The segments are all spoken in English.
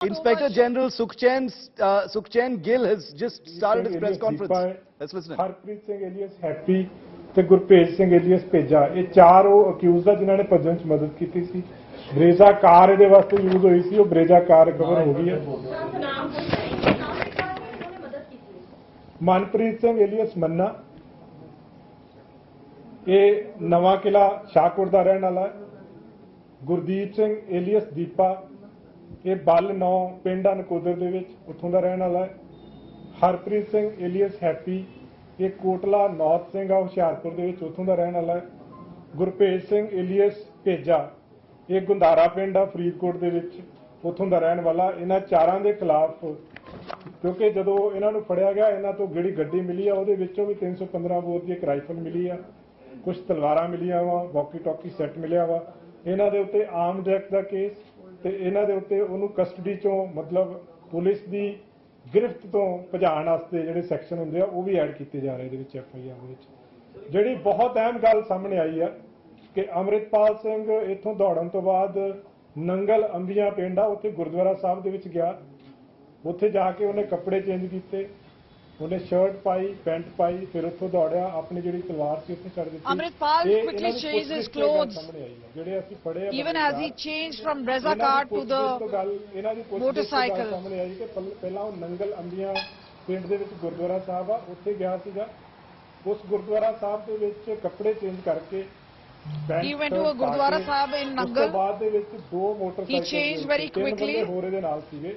Inspector General Sukhchand Gill has just started his press conference. Let's listen. Harpreet Singh alias Happy ਤੇ Gurpreet Singh alias ਭੇਜਾ ਇਹ ਚਾਰ ਉਹ accused ਆ ਜਿਨ੍ਹਾਂ ਨੇ ਭੱਜਣ 'ਚ ਮਦਦ ਕੀਤੀ ਸੀ। ਬਰੇਜ਼ਾ ਕਾਰ ਇਹਦੇ ਵਾਸਤੇ ਯੂਜ਼ ਹੋਈ ਸੀ, ਉਹ ਬਰੇਜ਼ਾ ਕਾਰ ਰਿਕਵਰ ਹੋ ਗਈ ਹੈ। ਮਨਪ੍ਰੀਤ ਸਿੰਘ alias ਮੰਨਾ ਇਹ ਨਵਾਂ ਕਿਲਾ ਸ਼ਾਹਕੋਟ ਦਾ ਰਹਿਣ ਵਾਲਾ ਹੈ। ਗੁਰਦੀਪ ਸਿੰਘ alias ਦੀਪਾ ਇਹ ਬਲ 9 ਪਿੰਡ ਨਕੋਦਰ ਦੇ ਵਿੱਚ ਉੱਥੋਂ ਦਾ ਰਹਿਣ ਵਾਲਾ ਹੈ। ਹਰਪ੍ਰੀਤ ਸਿੰਘ alias ਹੈਪੀ ਇਹ ਕੋਟਲਾ ਨੌਰਥ ਸਿੰਘ ਆ ਹੁਸ਼ਿਆਰਪੁਰ ਦੇ ਵਿੱਚ ਉੱਥੋਂ ਦਾ ਰਹਿਣ ਵਾਲਾ ਹੈ। ਗੁਰਪ੍ਰੀਤ ਸਿੰਘ alias ਭੇਜਾ ਇਹ ਗੁੰਦਾਰਾ ਪਿੰਡ ਆ ਫਰੀਦਕੋਟ ਦੇ ਵਿੱਚ ਉੱਥੋਂ ਦਾ ਰਹਿਣ ਵਾਲਾ। ਇਹਨਾਂ ਚਾਰਾਂ ਦੇ ਖਿਲਾਫ ਕਿਉਂਕਿ ਜਦੋਂ ਇਹਨਾਂ ਨੂੰ ਫੜਿਆ ਗਿਆ ਇਹਨਾਂ ਤੋਂ ਜਿਹੜੀ ਗੱਡੀ ਮਿਲੀ ਆ ਉਹਦੇ ਵਿੱਚੋਂ ਵੀ 315 ਬੋਰ ਦੀ ਇੱਕ ਰਾਈਫਲ ਮਿਲੀ ਆ, ਕੁਝ ਤਲਵਾਰਾਂ ਮਿਲੀਆਂ ਵਾ, ਵਾਕੀ ਟਾਕੀ ਸੈੱਟ ਮਿਲਿਆ ਵਾ। ਇਹਨਾਂ ਦੇ ਉੱਤੇ ਆਰਮਡ ਐਕਟ ਦਾ ਕੇਸ ਤੇ ਇਹਨਾਂ ਦੇ ਉੱਤੇ ਉਹਨੂੰ ਕਸਟਡੀ ਚੋਂ ਮਤਲਬ ਪੁਲਿਸ ਦੀ ਗਿਰਫਤ ਤੋਂ ਭਜਾਉਣ ਵਾਸਤੇ ਜਿਹੜੇ ਸੈਕਸ਼ਨ ਹੁੰਦੇ ਆ ਉਹ ਵੀ ਐਡ ਕੀਤੇ ਜਾ ਰਹੇ ਇਹਦੇ ਵਿੱਚ FIR ਦੇ ਵਿੱਚ। ਜਿਹੜੀ ਬਹੁਤ ਅਹਿਮ ਗੱਲ ਸਾਹਮਣੇ ਆਈ ਆ ਕਿ ਅੰਮ੍ਰਿਤਪਾਲ ਸਿੰਘ ਇੱਥੋਂ ਦੌੜਨ ਤੋਂ ਬਾਅਦ ਨੰਗਲ ਅੰਬੀਆਂ ਪਿੰਡ ਆ ਉੱਥੇ ਗੁਰਦੁਆਰਾ ਸਾਹਿਬ ਦੇ ਵਿੱਚ ਗਿਆ। ਉੱਥੇ ਜਾ ਕੇ ਉਹਨੇ ਕੱਪੜੇ ਚੇਂਜ ਕੀਤੇ, ਉਹਨੇ ਸ਼ਰਟ ਪਾਈ, ਪੈਂਟ ਪਾਈ, ਫਿਰ ਉੱਥੋਂ ਦੌੜਿਆ, ਆਪਣੀ ਜਿਹੜੀ ਤਲਵਾਰ ਸੀ ਉੱਥੇ ਛੱਡ ਦਿੱਤੀ। Amritpal quickly changed his clothes ਜਿਹੜੇ ਅਸੀਂ ਫੜੇ even as he changed from Brezza car to the motorcycle. ਸਾਹਮਣੇ ਆਈ ਕਿ ਪਹਿਲਾਂ ਉਹ ਨੰਗਲ ਅੰਬੀਆਂ ਪਿੰਡ ਦੇ ਵਿੱਚ ਗੁਰਦੁਆਰਾ ਸਾਹਿਬ ਆ ਉੱਥੇ ਗਿਆ ਸੀਗਾ। ਉਸ ਗੁਰਦੁਆਰਾ ਸਾਹਿਬ ਦੇ ਵਿੱਚ ਕੱਪੜੇ ਚੇਂਜ ਕਰਕੇ he went to a Gurdwara Sahib in Nangal. He changed very quickly.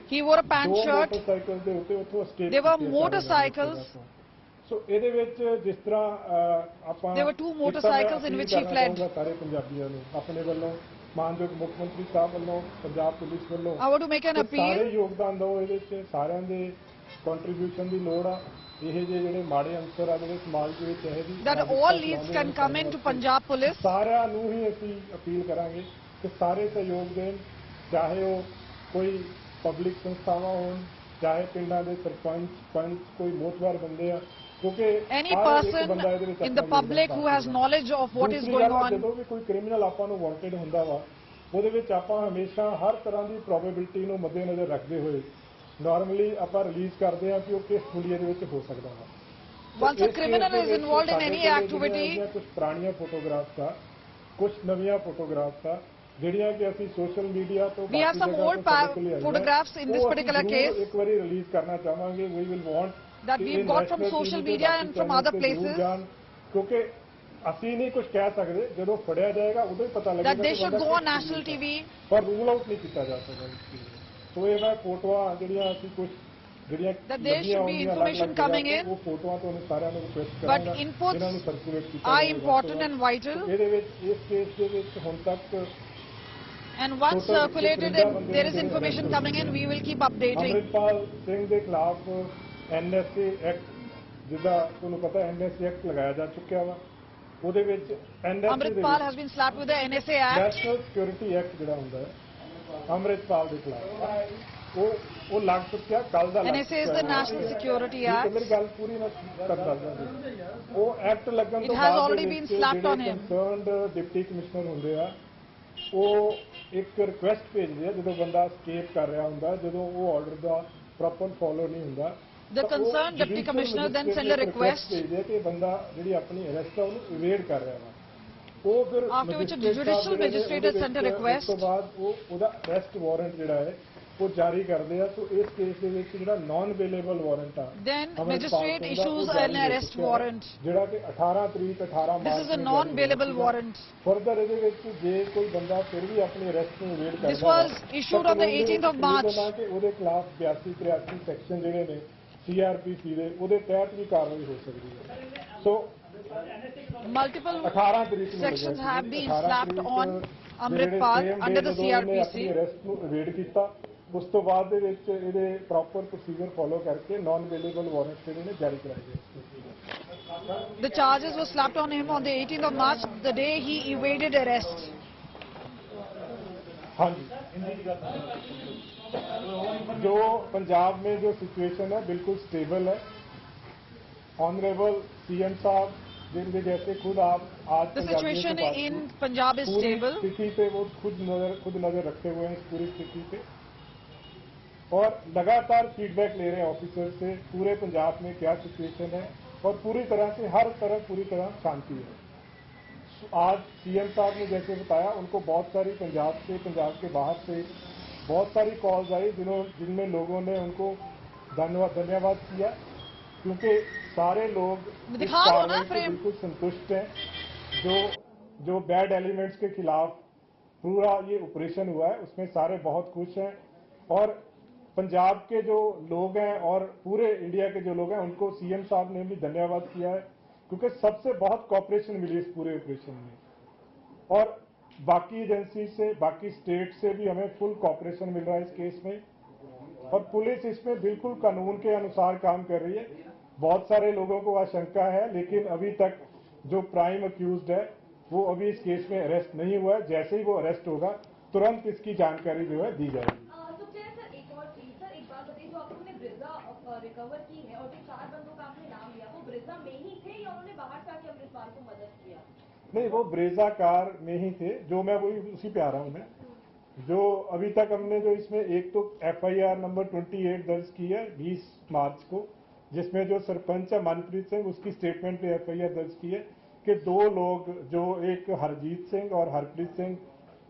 He wore a pant shirt. There were motorcycles. So ਇਹਦੇ ਵਿੱਚ ਜਿਸ ਤਰ੍ਹਾਂ ਆਪਾਂ there were 2 motorcycles in which he fled. ਸਾਰੇ ਪੰਜਾਬੀਆਂ ਨੂੰ ਆਪਣੇ ਵੱਲੋਂ ਮਾਨਯੋਗ ਮੁੱਖ ਮੰਤਰੀ ਸਾਹਿਬ ਵੱਲੋਂ ਪੰਜਾਬ ਪੁਲਿਸ ਵੱਲੋਂ I want to make an appeal. ਸਾਰੇ ਯੋਗਦਾਨ ਦਿਓ ਇਹਦੇ ਵਿੱਚ, ਸਾਰਿਆਂ ਦੇ ਕੰਟਰੀਬਿਊਸ਼ਨ ਦੀ ਲੋੜ ਆ। ਇਹ ਜਿਹੜੇ ਮਾੜੇ ਅੰਸਰ ਆ ਜਿਹੜੇ ਸਮਾਜ ਦੇ ਵਿੱਚ ਹੈ ਦੀ that all leads can come into Punjab Police. ਸਾਰਿਆਂ ਨੂੰ ਹੀ ਅਸੀਂ ਅਪੀਲ ਕਰਾਂਗੇ ਕਿ ਸਾਰੇ ਸਹਿਯੋਗ ਦੇਣ, ਚਾਹੇ ਉਹ ਕੋਈ ਪਬਲਿਕ ਸੰਸਥਾਵਾਂ ਹੋਣ, ਚਾਹੇ ਪਿੰਡਾਂ ਦੇ ਸਰਪੰਚ ਪੰਚ ਕੋਈ ਮੋਤਬਰ ਬੰਦੇ ਆ, ਕਿਉਂਕਿ any person in the public who has knowledge of what is going on. ਜਦੋਂ ਵੀ ਕੋਈ ਕ੍ਰਿਮੀਨਲ ਆਪਾਂ ਨੂੰ ਵਾਂਟਡ ਹੁੰਦਾ ਵਾ ਉਹਦੇ ਵਿੱਚ ਆਪਾਂ ਹਮੇਸ਼ਾ ਹਰ ਤਰ੍ਹਾਂ ਦੀ ਪ੍ਰੋਬੇਬਿਲਿਟੀ ਨੂੰ ਮੱਦੇਨਜ਼ਰ ਰੱਖਦੇ ਹੋਏ ਨਾਰਮਲੀ ਆਪਾਂ ਰਿਲੀਜ਼ ਕਰਦੇ ਆ ਕਿ ਉਹ ਕਿਸ ਖੁਲੀਏ ਦੇ ਵਿੱਚ ਹੋ ਸਕਦਾ ਹੈ। Once a criminal is involved in any activity, ਕੁਝ ਪੁਰਾਣੀਆਂ ਫੋਟੋਗ੍ਰਾਫਸ ਆ, ਕੁਝ ਨਵੀਆਂ ਫੋਟੋਗ੍ਰਾਫਸ ਆ ਜਿਹੜੀਆਂ ਕਿ ਅਸੀਂ ਸੋਸ਼ਲ ਮੀਡੀਆ ਤੋਂ we have some old photographs in this particular case ਇੱਕ ਵਾਰੀ ਰਿਲੀਜ਼ ਕਰਨਾ ਚਾਹਾਂਗੇ। we will want that we've got from social media and from other places. ਕਿਉਂਕਿ ਅਸੀਂ ਨਹੀਂ ਕੁਝ ਕਹਿ ਸਕਦੇ, ਜਦੋਂ ਫੜਿਆ ਜਾਏਗਾ ਉਦੋਂ ਹੀ ਪਤਾ ਲੱਗੇਗਾ that they should go on national TV. Per rule out ਨਹੀਂ ਕੀਤਾ ਜਾ ਸਕਦਾ। ਸੋ ਇਹ ਮੈਂ ਫੋਟੋਆਂ ਜਿਹੜੀਆਂ ਅਸੀਂ ਕੁਝ ਜਿਹੜੀਆਂ that there should be information coming in, ਉਹ ਫੋਟੋਆਂ ਤੁਹਾਨੂੰ ਸਾਰਿਆਂ ਨੂੰ ਰਿਕੁਐਸਟ ਕਰਾਂਗਾ but inputs ਇਹਨਾਂ ਨੂੰ ਸਰਕੂਲੇਟ ਕੀਤਾ are important and vital, ਇਹਦੇ ਵਿੱਚ ਇਸ ਕੇਸ ਦੇ ਵਿੱਚ ਹੁਣ ਤੱਕ and once circulated and there is information coming in, we will keep updating. Amritpal Singh ਦੇ ਖਿਲਾਫ NSA ਐਕਟ ਜਿਹਦਾ ਤੁਹਾਨੂੰ ਪਤਾ NSA ਐਕਟ ਲਗਾਇਆ ਜਾ ਚੁੱਕਿਆ ਵਾ। ਉਹਦੇ ਵਿੱਚ Amritpal has been slapped with the NSA Act. National security act ਜਿਹੜਾ ਹੁੰਦਾ ਹੈ ਅੰਮ੍ਰਿਤਪਾਲ ਦੇ ਖਿਲਾਫ ਉਹ ਲੱਗ ਚੁੱਕਿਆ ਕੱਲ ਦਾ। NSA is the National Security Act. ਮੇਰੀ ਗੱਲ ਪੂਰੀ ਨਾ ਕਰਦਾ ਉਹ ਐਕਟ ਲੱਗਣ ਤੋਂ ਬਾਅਦ it has already been slapped on him. Concerned deputy commissioner ਹੁੰਦੇ ਆ ਉਹ ਇੱਕ ਰਿਕੁਐਸਟ ਭੇਜਦੇ ਆ ਜਦੋਂ ਬੰਦਾ ਸਕੇਪ ਕਰ ਰਿਹਾ ਹੁੰਦਾ, ਜਦੋਂ ਉਹ ਆਰਡਰ ਦਾ ਪ੍ਰੋਪਰ ਫੋਲੋ ਨਹੀਂ ਹੁੰਦਾ। The concerned deputy commissioner then send a request ਭੇਜਦੇ ਕਿ ਬੰਦਾ ਜਿਹੜੀ ਆਪਣੀ ਅਰੈਸਟ ਆ ਉਹਨੂੰ ਇਵੇਡ ਕਰ ਰਿਹਾ ਵਾ। ਉਹ ਫਿਰ after which a judicial magistrate has sent a request. ਉਸ ਤੋਂ ਬਾਅਦ ਉਹਦਾ ਅਰੈਸਟ ਵਾਰੰਟ ਜਿਹੜਾ ਹੈ ਉਹ ਜਾਰੀ ਕਰਦੇ ਆ। ਸੋ ਇਸ ਕੇਸ ਦੇ ਵਿੱਚ ਜਿਹੜਾ ਨਾਨ ਅਵੇਲੇਬਲ ਵਾਰੰਟ ਆ then magistrate issues an arrest warrant ਜਿਹੜਾ ਕਿ 18 ਤਰੀਕ 18 March this is a non available warrant. Further ਇਹਦੇ ਵਿੱਚ ਜੇ ਕੋਈ ਬੰਦਾ ਫਿਰ ਵੀ ਆਪਣੀ ਅਰੈਸਟ ਨੂੰ ਇਵੇਡ ਕਰਦਾ this was issued on the 18th of March ਕਿ ਉਹਦੇ ਖਿਲਾਫ 82 83 ਸੈਕਸ਼ਨ ਜਿਹੜੇ ਨੇ CRPC ਦੇ ਉਹਦੇ ਤਹਿਤ ਵੀ ਕਾਰਵਾਈ ਹੋ ਸਕਦੀ ਹੈ। ਸੋ multiple sections have been slapped on Amritpal under the CRPC. Arrest ਨੂੰ ਇਵੇਡ ਕੀਤਾ, ਉਸ ਤੋਂ ਬਾਅਦ ਦੇ ਵਿੱਚ ਇਹਦੇ ਪ੍ਰੋਪਰ ਪ੍ਰੋਸੀਜਰ ਫੋਲੋ ਕਰਕੇ ਨਾਨ ਅਵੇਲੇਬਲ ਵਾਰੰਟ ਜਿਹੜੇ ਨੇ ਜਾਰੀ ਕਰਾਏ ਗਏ। The charges were slapped on him on the 18th of March, the day he evaded arrest. ਹਾਂਜੀ, जो पंजाब में जो सिचुएशन है बिल्कुल स्टेबल है। ऑनरेबल CM साहब जिनके जैसे खुद आप आज the situation in Punjab is stable. स्थिति पे वो खुद नजर रखे हुए हैं इस पूरी स्थिति पे। और लगातार फीडबैक ले रहे हैं ऑफिसर से पूरे पंजाब में क्या सिचुएशन है, और पूरी तरह से हर तरफ पूरी तरह शांति है। आज सीएम साहब ने जैसे बताया, उनको बहुत सारी पंजाब से, पंजाब के बाहर से बहुत सारी कॉल्स आई जिनमें लोगों ने उनको धन्यवाद किया, क्योंकि सारे लोग इस कार्रवाई से बिल्कुल संतुष्ट हैं। जो बैड एलिमेंट्स के खिलाफ पूरा ये ऑपरेशन हुआ है उसमें सारे बहुत खुश हैं, और पंजाब के जो लोग हैं और पूरे इंडिया के जो लोग हैं उनको सीएम साहब ने भी धन्यवाद किया है, क्योंकि सबसे बहुत कॉपरेशन मिली इस पूरे ऑपरेशन में। और बाकी एजेंसी से, बाकी स्टेट से भी हमें फुल कॉपरेशन मिल रहा है इस केस में, और पुलिस इसमें बिल्कुल कानून के अनुसार काम कर रही है। बहुत सारे लोगों को आशंका है, लेकिन अभी तक जो प्राइम अक्यूज्ड है वो अभी इस केस में अरेस्ट नहीं हुआ है। जैसे ही वो अरेस्ट होगा तुरंत इसकी जानकारी जो है दी जाएगी। रिकवर की है और जो 4 बंदों का आपने नाम लिया, वो ब्रेजा में ही थे या उन्होंने बाहर से आके अमृतपाल को मदद किया? नहीं, वो ब्रेजा कार में ही थे। जो मैं वही उसी पे आ रहा हूँ मैं। जो अभी तक हमने जो इसमें एक तो FIR नंबर 28 दर्ज की है 20 मार्च को, जिसमें जो सरपंच है मनप्रीत सिंह, उसकी स्टेटमेंट पे FIR दर्ज की है कि 2 लोग, जो एक हरजीत सिंह और हरप्रीत सिंह,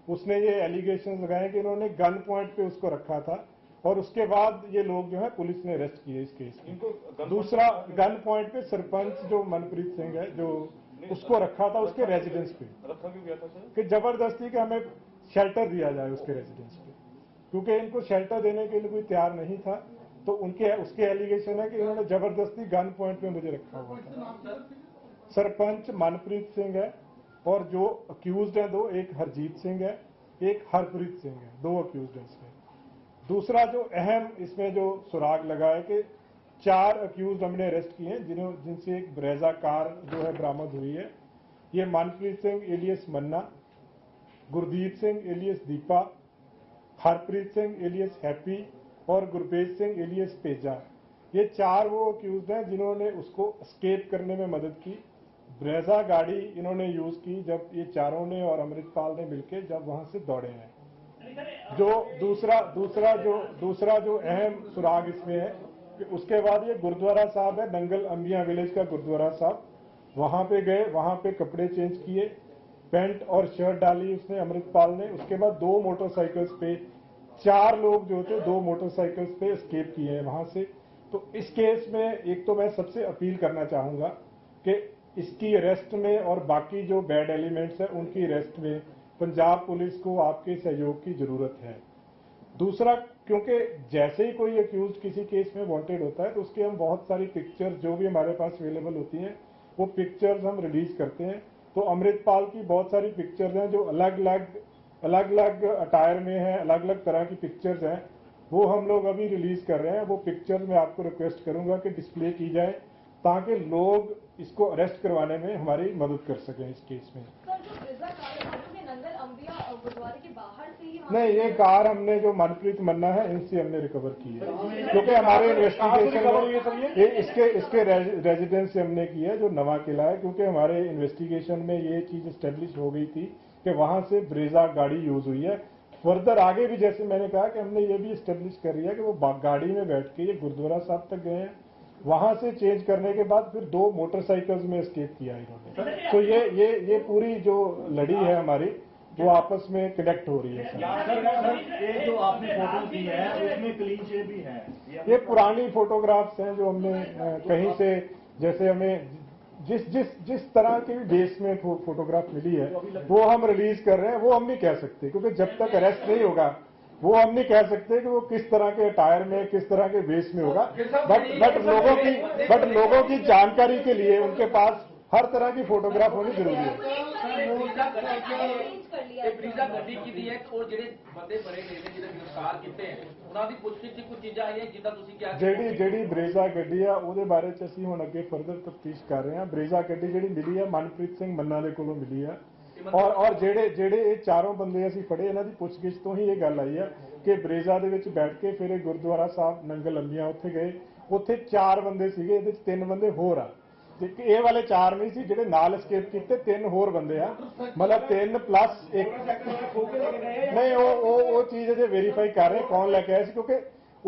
उसने ये एलिगेशन लगाए कि इन्होंने गन पॉइंट पे उसको रखा था, और उसके बाद ये लोग जो है पुलिस ने अरेस्ट किए इस केस में। दूसरा गन पॉइंट पे सरपंच जो मनप्रीत सिंह है, जो उसको रखा था उसके रेजिडेंस पे, रखा क्यों गया था सर? कि जबरदस्ती कि हमें शेल्टर दिया जाए उसके रेजिडेंस पे, क्योंकि इनको शेल्टर देने के लिए कोई तैयार नहीं था, तो उसके एलिगेशन है कि इन्होंने जबरदस्ती गन पॉइंट पे मुझे रखा हुआ था। सरपंच मनप्रीत सिंह है, और जो अक्यूज्ड है 2, एक हरजीत सिंह है, एक हरप्रीत सिंह है, 2 अक्यूज्ड है इसमें। दूसरा जो अहम इसमें जो सुराग लगा है कि 4 अक्यूज हमने अरेस्ट किए हैं, जिनसे एक ब्रेजा कार जो है बरामद हुई है। ये Manpreet Singh alias Manna, Gurdeep Singh alias Deepa, Harpreet Singh alias Happy और गुरपेज सिंह एलियस पेजा। ये 4 वो अक्यूज हैं जिन्होंने उसको एस्केप करने में मदद की। ब्रेजा गाड़ी इन्होंने यूज की जब ये चारों ने और अमृतपाल ने मिलकर जब वहां से दौड़े हैं। जो दूसरा जो अहम सुराग इसमें है कि उसके बाद ये गुरुद्वारा साहब है, नंगल अंबिया विलेज का गुरुद्वारा साहब, वहां पे गए, वहां पे कपड़े चेंज किए, पैंट और शर्ट डाली उसने अमृतपाल ने। उसके बाद 2 मोटरसाइकिल्स पे 4 लोग जो थे 2 मोटरसाइकिल्स पे एस्केप किए हैं वहां से। तो इस केस में एक तो मैं सबसे अपील करना चाहूंगा कि इसकी अरेस्ट में और बाकी जो बैड एलिमेंट्स है उनकी अरेस्ट में पंजाब पुलिस को आपके सहयोग की जरूरत है। दूसरा, क्योंकि जैसे ही कोई अक्यूज किसी केस में वांटेड होता है तो उसके हम बहुत सारी पिक्चर्स जो भी हमारे पास अवेलेबल होती हैं वो पिक्चर्स हम रिलीज करते हैं। तो अमृतपाल की बहुत सारी पिक्चर्स हैं जो अलग अलग अटायर में हैं, अलग अलग तरह की पिक्चर्स हैं, वो हम लोग अभी रिलीज कर रहे हैं। वो पिक्चर्स मैं आपको रिक्वेस्ट करूंगा कि डिस्प्ले की जाए ताकि लोग इसको अरेस्ट करवाने में हमारी मदद कर सकें इस केस में। गुरुद्वारे के बाहर से ही नहीं, ये कार हमने जो मनप्रीत मन्ना है इनसे हमने रिकवर की है, क्योंकि हमारे इन्वेस्टिगेशन में इसके रेजिडेंस से हमने की है जो नवा किला है, क्योंकि हमारे इन्वेस्टिगेशन में ये चीज एस्टेब्लिश हो गई थी कि वहां से ब्रेजा गाड़ी यूज हुई है। फर्दर आगे भी जैसे मैंने कहा कि हमने ये भी एस्टेब्लिश कर लिया कि वो गाड़ी में बैठ के ये गुरुद्वारा साहब तक गए हैं, वहां से चेंज करने के बाद फिर 2 मोटरसाइकिल्स में एस्केप किया इन्होंने। तो ये पूरी जो लड़ी है हमारी वो आपस में कनेक्ट हो रही है। ये जो आपने फोटो दी है उसमें क्लीन शेव भी है। ये पुरानी फोटोग्राफ्स हैं जो हमने कहीं से, जैसे हमें जिस तरह के भी बेस में फोटोग्राफ मिली है वो हम रिलीज कर रहे हैं। वो हम नहीं कह सकते, क्योंकि जब तक अरेस्ट नहीं होगा वो हम नहीं कह सकते कि वो किस तरह के अटायर में, किस तरह के बेस में होगा। बट लोगों की जानकारी के लिए उनके पास हर तरह की फोटोग्राफ होनी जरूरी है। ब्रीजा गड्डी की दी है और ਜਿਹੜੇ ਬੰਦੇ ਬੜੇ ਨੇ ਜਿਹੜੇ ਗ੍ਰਿਫਤਾਰ ਕੀਤੇ हैं ਉਹਨਾਂ ਦੀ ਪੁੱਛਗਿੱਛ ਕੁਝ ਚੀਜ਼ਾਂ ਆਈਆਂ ਜਿੱਦਾਂ ਤੁਸੀਂ ਕਿਹਾ ਜਿਹੜੀ ਬ੍ਰੇਜ਼ਾ ਗੱਡੀ ਆ ਉਹਦੇ ਬਾਰੇ ਚ ਅਸੀਂ ਹੁਣ ਅੱਗੇ ਫਰਦਰ ਤਫਤੀਸ਼ ਕਰ ਰਹੇ ਹਾਂ। ਬ੍ਰੇਜ਼ਾ ਗੱਡੀ ਜਿਹੜੀ ਮਿਲੀ ਹੈ ਮਨਪ੍ਰੀਤ ਸਿੰਘ ਮੰਨਾ ਦੇ ਕੋਲੋਂ ਮਿਲੀ ਹੈ, ਔਰ ਜਿਹੜੇ ਇਹ ਚਾਰੋਂ ਬੰਦੇ ਅਸੀਂ ਫੜੇ ਇਹਨਾਂ ਦੀ ਪੁੱਛਗਿੱਛ ਤੋਂ ਹੀ ਇਹ ਗੱਲ ਆਈ ਹੈ ਕਿ ਬ੍ਰੇਜ਼ਾ ਦੇ ਵਿੱਚ ਬੈਠ ਕੇ ਫਿਰ ਇਹ ਗੁਰਦੁਆਰਾ ਸਾਹਿਬ ਨੰਗਲ ਅੰਬੀਆਂ ਉੱਥੇ ਗਏ। ਉੱਥੇ 4 ਬੰਦੇ ਸੀਗੇ, ਇਹਦੇ ਚ 3 ਬੰਦੇ ਹੋਰ ਆ, ਇਹ ਵਾਲੇ 4 नहीं सी ਜਿਹੜੇ ਨਾਲ escape ਕੀਤੇ, 3 ਹੋਰ ਬੰਦੇ ਆ, मतलब 3 + 1 नहीं। ਉਹ ਚੀਜ਼ ਅਜੇ ਵੈਰੀਫਾਈ ਕਰ ਰਹੇ ਕੌਣ ਲੈ ਕੇ ਆਇਆ ਸੀ, ਕਿਉਂਕਿ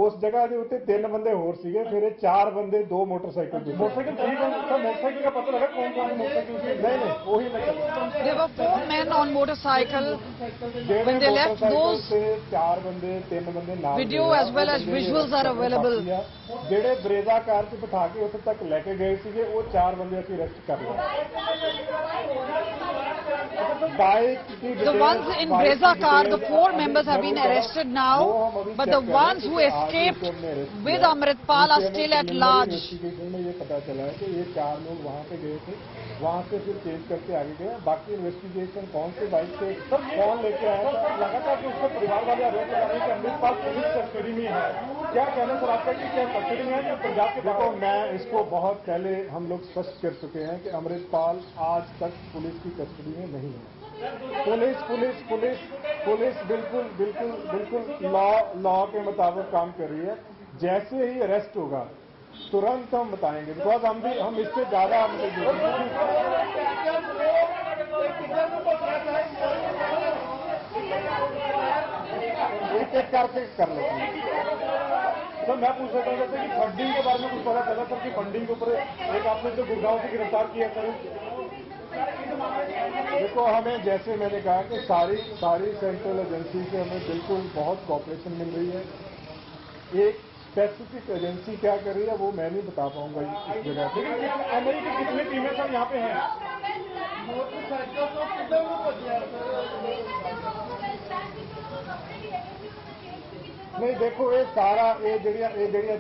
उस जगह के उत्ते 3 बंदे होर सीगे, फिर 4 बंदे 2 मोटरसाइकिल ठीक है। मोटरसाइकिल का पता लगा कौन कौन मोटरसाइकिल? नहीं वही मैं There were 4 men on motorcycle. When they left, those 4 बंदे 3 बंदे नाल video as well as visuals are available. ਜਿਹੜੇ ਬਰੇਜ਼ਾ ਕਾਰ 'ਚ ਬਿਠਾ ਕੇ ਉੱਥੇ ਤੱਕ ਲੈ ਕੇ ਗਏ ਸੀਗੇ ਉਹ 4 ਬੰਦੇ ਅਸੀਂ ਅਰੈਸਟ ਕਰ ਲਏ। The ones in Breza car, the 4 members have been arrested now, but the ones who escaped with Amritpal are still at large. ये पता चला है कि ये 4 लोग वहाँ पे गए थे, वहाँ से फिर चेंज करके आगे गए। बाकी इन्वेस्टिगेशन कौन से बाइक से कौन लेके आया था, लगा था कि उसके परिवार वाले आरोप लगा रहे हैं कि अमृतपाल पुलिस कस्टडी में है। क्या कहना सर आपका कि क्या कस्टडी में है या पंजाब के? देखो मैं इसको बहुत पहले हम लोग स्पष्ट कर चुके हैं कि अमृतपाल आज तक पुलिस की कस्टडी में नहीं है। पुलिस बिल्कुल लॉ के मुताबिक काम कर रही है। जैसे ही अरेस्ट होगा तुरंत हम बताएंगे, बिकॉज हम इससे ज्यादा एक एक करके कर लेते हैं। सर मैं पूछ रहा था कि फंडिंग के बारे में कुछ पता चला सर कि फंडिंग के ऊपर एक आपने जो गुड़गांव से गिरफ्तार किया सर? देखो हमें जैसे मैंने कहा कि सारी सेंट्रल एजेंसी से हमें बिल्कुल बहुत कोऑपरेशन मिल रही है। एक स्पेसिफिक एजेंसी क्या कर रही है वो मैं नहीं बता पाऊंगा इस जगह पे। एमआई की कितनी टीमें सर यहाँ पे हैं? नहीं देखो ये सारा ये जड़ियां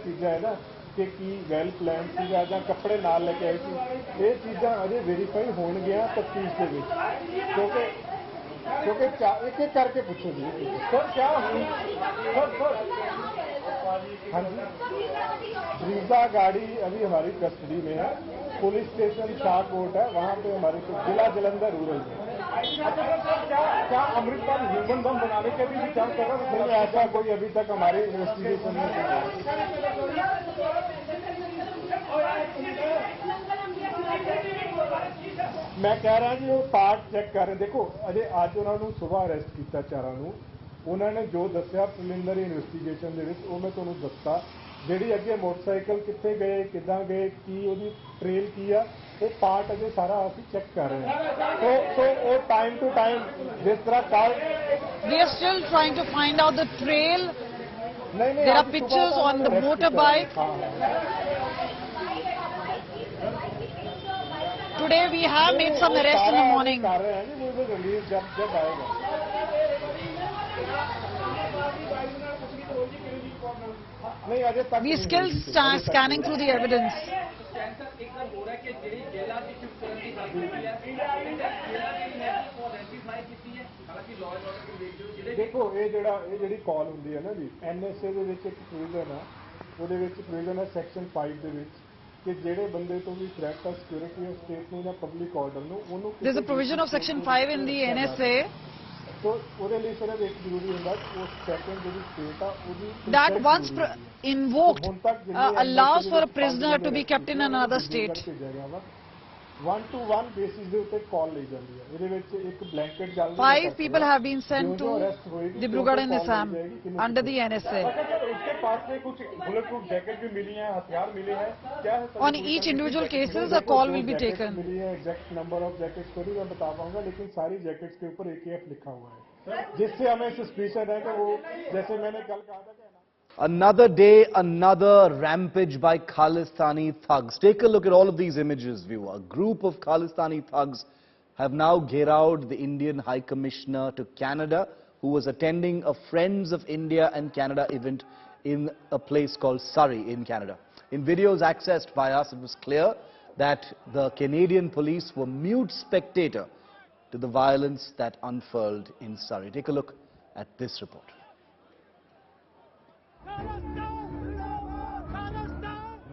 चीज़ां है ना कि वैल प्लान सीगा जां कपड़े नाल लेके आए सी, ये चीज़ां अजे वेरीफाई होणगियां तफ्तीश दे विच, क्योंकि एक एक करके पूछो जी सर क्या सर हाँ जी ब्रीजा गाड़ी अभी हमारी कस्टडी में है। पुलिस स्टेशन शाहकोट है, वहाँ पे हमारे जिला जलंधर रूरल में। क्या अमृतपाल ह्यूमन बम बनाने के भी विचार कर रहा है? नहीं ऐसा कोई अभी तक हमारे इन्वेस्टिगेशन में नहीं है। मैं कह रहा जी वो पार्ट चेक कर रहे। देखो अजे अज उन्होंने सुबह अरेस्ट किया चारा नूं, उन्होंने जो दस्या प्रिलिमिनरी इन्वेस्टिगेशन दे विच वो मैं तुहानूं दस्सा। ਜਿਹੜੀ ਅੱਗੇ ਮੋਟਰਸਾਈਕਲ ਕਿੱਥੇ ਗਏ ਕਿੱਦਾਂ ਗਏ ਕੀ ਉਹਦੀ ਟ੍ਰੇਲ ਕੀ ਆ ਉਹ ਪਾਰਟ ਅਜੇ ਸਾਰਾ ਅਸੀਂ ਚੈੱਕ ਕਰ ਰਹੇ ਹਾਂ। ਸੋ ਉਹ ਟਾਈਮ ਟੂ ਟਾਈਮ ਜਿਸ ਤਰ੍ਹਾਂ ਕਾਰ we are still trying to find out the trail. There are pictures on the motorbike. Today we have made some arrests in the morning. कर रहे हैं वो रिलीज जब आएगा। We still scanning through the evidence. देखो ये ਜਿਹੜੀ ਕਾਲ ਹੁੰਦੀ ਹੈ ਨਾ ਜੀ ਐਨਐਸਏ ਦੇ ਵਿੱਚ ਇੱਕ ਪ੍ਰੋਵੀਜ਼ਨ ਆ, ਉਹਦੇ ਵਿੱਚ ਪ੍ਰੋਵੀਜ਼ਨ ਹੈ ਸੈਕਸ਼ਨ 5 ਦੇ ਵਿੱਚ ਕਿ ਜਿਹੜੇ ਬੰਦੇ ਤੋਂ ਵੀ ਥ੍ਰੈਟ ਆ ਸਿਕਿਉਰਿਟੀ ਆਫ ਸਟੇਟ ਨੂੰ ਜਾਂ ਪਬਲਿਕ ਆਰਡਰ ਨੂੰ ਉਹਨੂੰ There's a provision of section 5 in the NSA. तो ਉਹਦੇ ਲਈ ਸਿਰਫ ਇੱਕ ਜ਼ਰੂਰੀ ਹੁੰਦਾ ਉਸ ਸੈਕੰਡ ਜਿਹੜੀ ਸਟੇਟ ਆ ਉਹਦੀ that once invoked allows for a prisoner to be kept in another state. 1-to-1 basis ਦੇ ਉੱਤੇ ਕਾਲ ਲਈ ਜਾਂਦੀ ਹੈ। ਇਹਦੇ ਵਿੱਚ ਇੱਕ ਬਲੈਂਕਟ ਚੱਲਦੀ ਹੈ। 5 people have been sent to Dibrugarh and Assam under the NSA. उसके पास से कुछ बुलेट प्रूफ जैकेट भी मिली है, हथियार मिले हैं क्या है? On each individual cases a call will be taken. मिली है एग्जैक्ट नंबर ऑफ जैकेट्स को नहीं मैं बता पाऊंगा, लेकिन सारी जैकेट्स के ऊपर AKF लिखा हुआ है, जिससे हमें सस्पिशन है कि वो जैसे मैंने कल कहा था कि another day, another rampage by Khalistani thugs. Take a look at all of these images, viewer. A group of Khalistani thugs have now gheraoed the Indian High Commissioner to Canada, who was attending a Friends of India and Canada event in a place called Surrey in Canada. In videos accessed by us, it was clear that the Canadian police were mute spectator to the violence that unfurled in Surrey. Take a look at this report.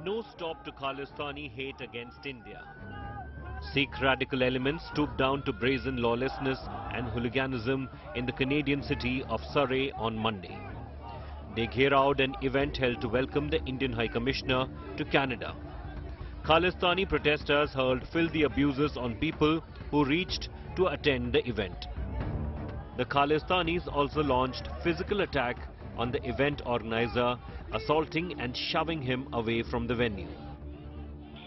No stop to Khalistani hate against India. Sikh radical elements stooped down to brazen lawlessness and hooliganism in the Canadian city of Surrey on Monday. They gherawed an event held to welcome the Indian High Commissioner to Canada. Khalistani protesters hurled filthy abuses on people who reached to attend the event. The Khalistanis also launched physical attack on the event organizer, assaulting and shoving him away from the venue.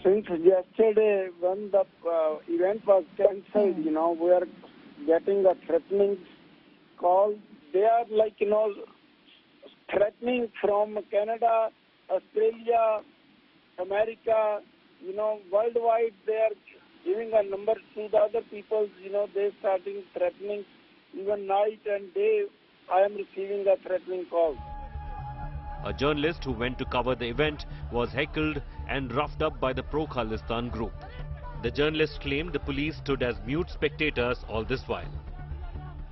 Since yesterday, when the event was cancelled, we are getting a threatening call. They are threatening from Canada, Australia, America, worldwide. They are giving a number to the other people, they starting threatening. Even night and day, I am receiving a threatening call. A journalist who went to cover the event was heckled and roughed up by the pro-Khalistan group. The journalist claimed the police stood as mute spectators all this while.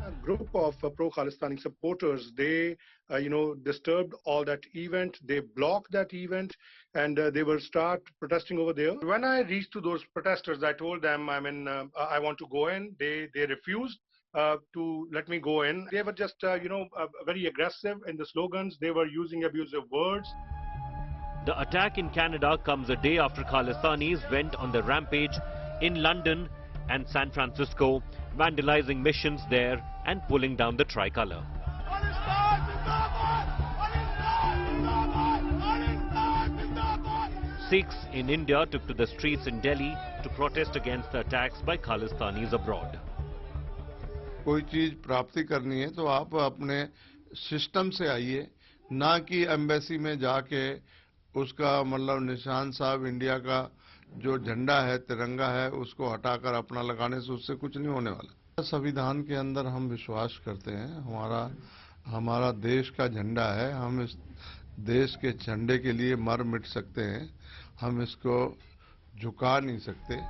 A group of pro-Khalistani supporters, they, disturbed all that event. They blocked that event, and they will start protesting over there. When I reached to those protesters, I told them, I want to go in. They refused to let me go in. They were just, very aggressive in the slogans. They were using abusive words. The attack in Canada comes a day after Khalistanis went on the rampage in London and San Francisco, vandalizing missions there and pulling down the tricolour. Sikhs in India took to the streets in Delhi to protest against the attacks by Khalistanis abroad. कोई चीज प्राप्ति करनी है तो आप अपने system से आइए, ना कि एम्बेसी में जाके उसका निशान साहब इंडिया का जो झंडा है, तिरंगा है, उसको हटाकर अपना लगाने से उससे कुछ नहीं होने वाला। संविधान के अंदर हम विश्वास करते हैं, हमारा देश का झंडा है, हम इस देश के झंडे के लिए मर मिट सकते हैं, हम इसको झुका नहीं सकते।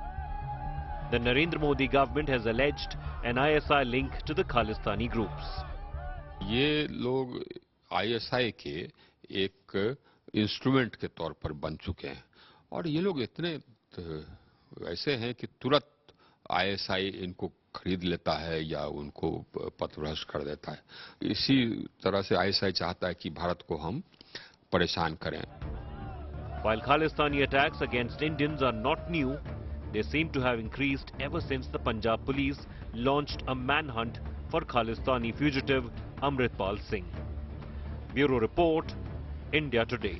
The Narendra Modi government has alleged an ISI link to the Khalistani groups. ये लोग ISI के एक इंस्ट्रूमेंट के तौर पर बन चुके हैं और ये लोग इतने ऐसे हैं कि तुरंत ISI इनको खरीद लेता है या उनको पथभ्रष्ट कर देता है। इसी तरह से ISI चाहता है कि भारत को हम परेशान करें। While Khalistani attacks against Indians are not new, they seem to have increased ever since the Punjab Police launched a manhunt for Khalistani fugitive Amritpal Singh. Bureau Report, India Today.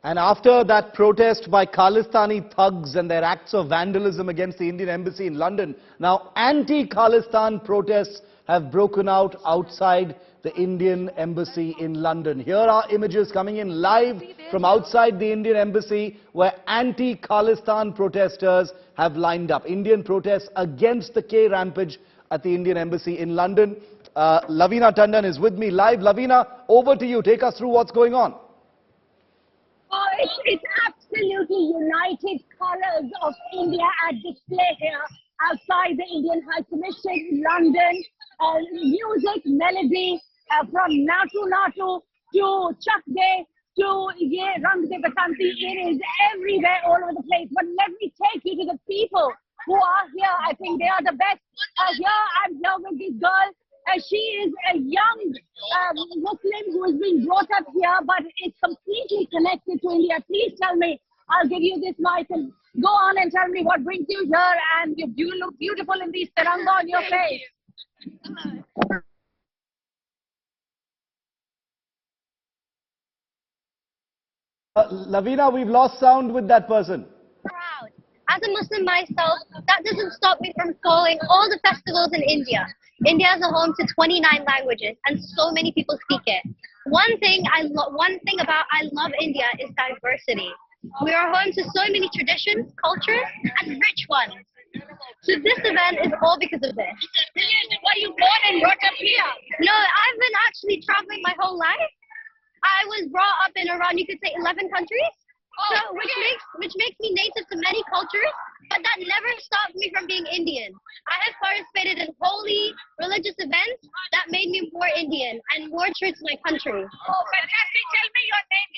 And after that protest by Khalistani thugs and their acts of vandalism against the Indian embassy in London, now anti-Khalistan protests have broken out outside the Indian embassy in London. Here are images coming in live from outside the Indian embassy where anti-Khalistan protesters have lined up. Indian protests against the K rampage at the Indian embassy in London. Lavina Tandon is with me live. Lavina, over to you. Take us through what's going on. It's absolutely united colours of India at display here outside the Indian High Commission in London. Music, melody from Natu Natu to Chak De to Ye Rang De Basanti. It is everywhere, all over the place. But let me take you to the people who are here. I think they are the best. I'm here with this girl. She is a young Muslim who has been brought up here, but is completely connected to India. Please tell me, I'll give you this mic and go on and tell me what brings you here, and you look beautiful in these tiranga on your face. Lavina, we've lost sound with that person. Proud. As a Muslim myself, that doesn't stop me from following all the festivals in India. India is a home to 29 languages, and so many people speak it. One thing I love India is diversity. We are home to so many traditions, cultures, and rich ones. So this event is all because of this. Were you born and brought up here? No, I've been actually traveling my whole life. I was brought up in around, you could say, 11 countries. So, which makes me native to many cultures, but that never stopped me from being Indian. I have participated in holy, religious events that made me more Indian and more true to my country. Oh, fantastic. Tell me your name.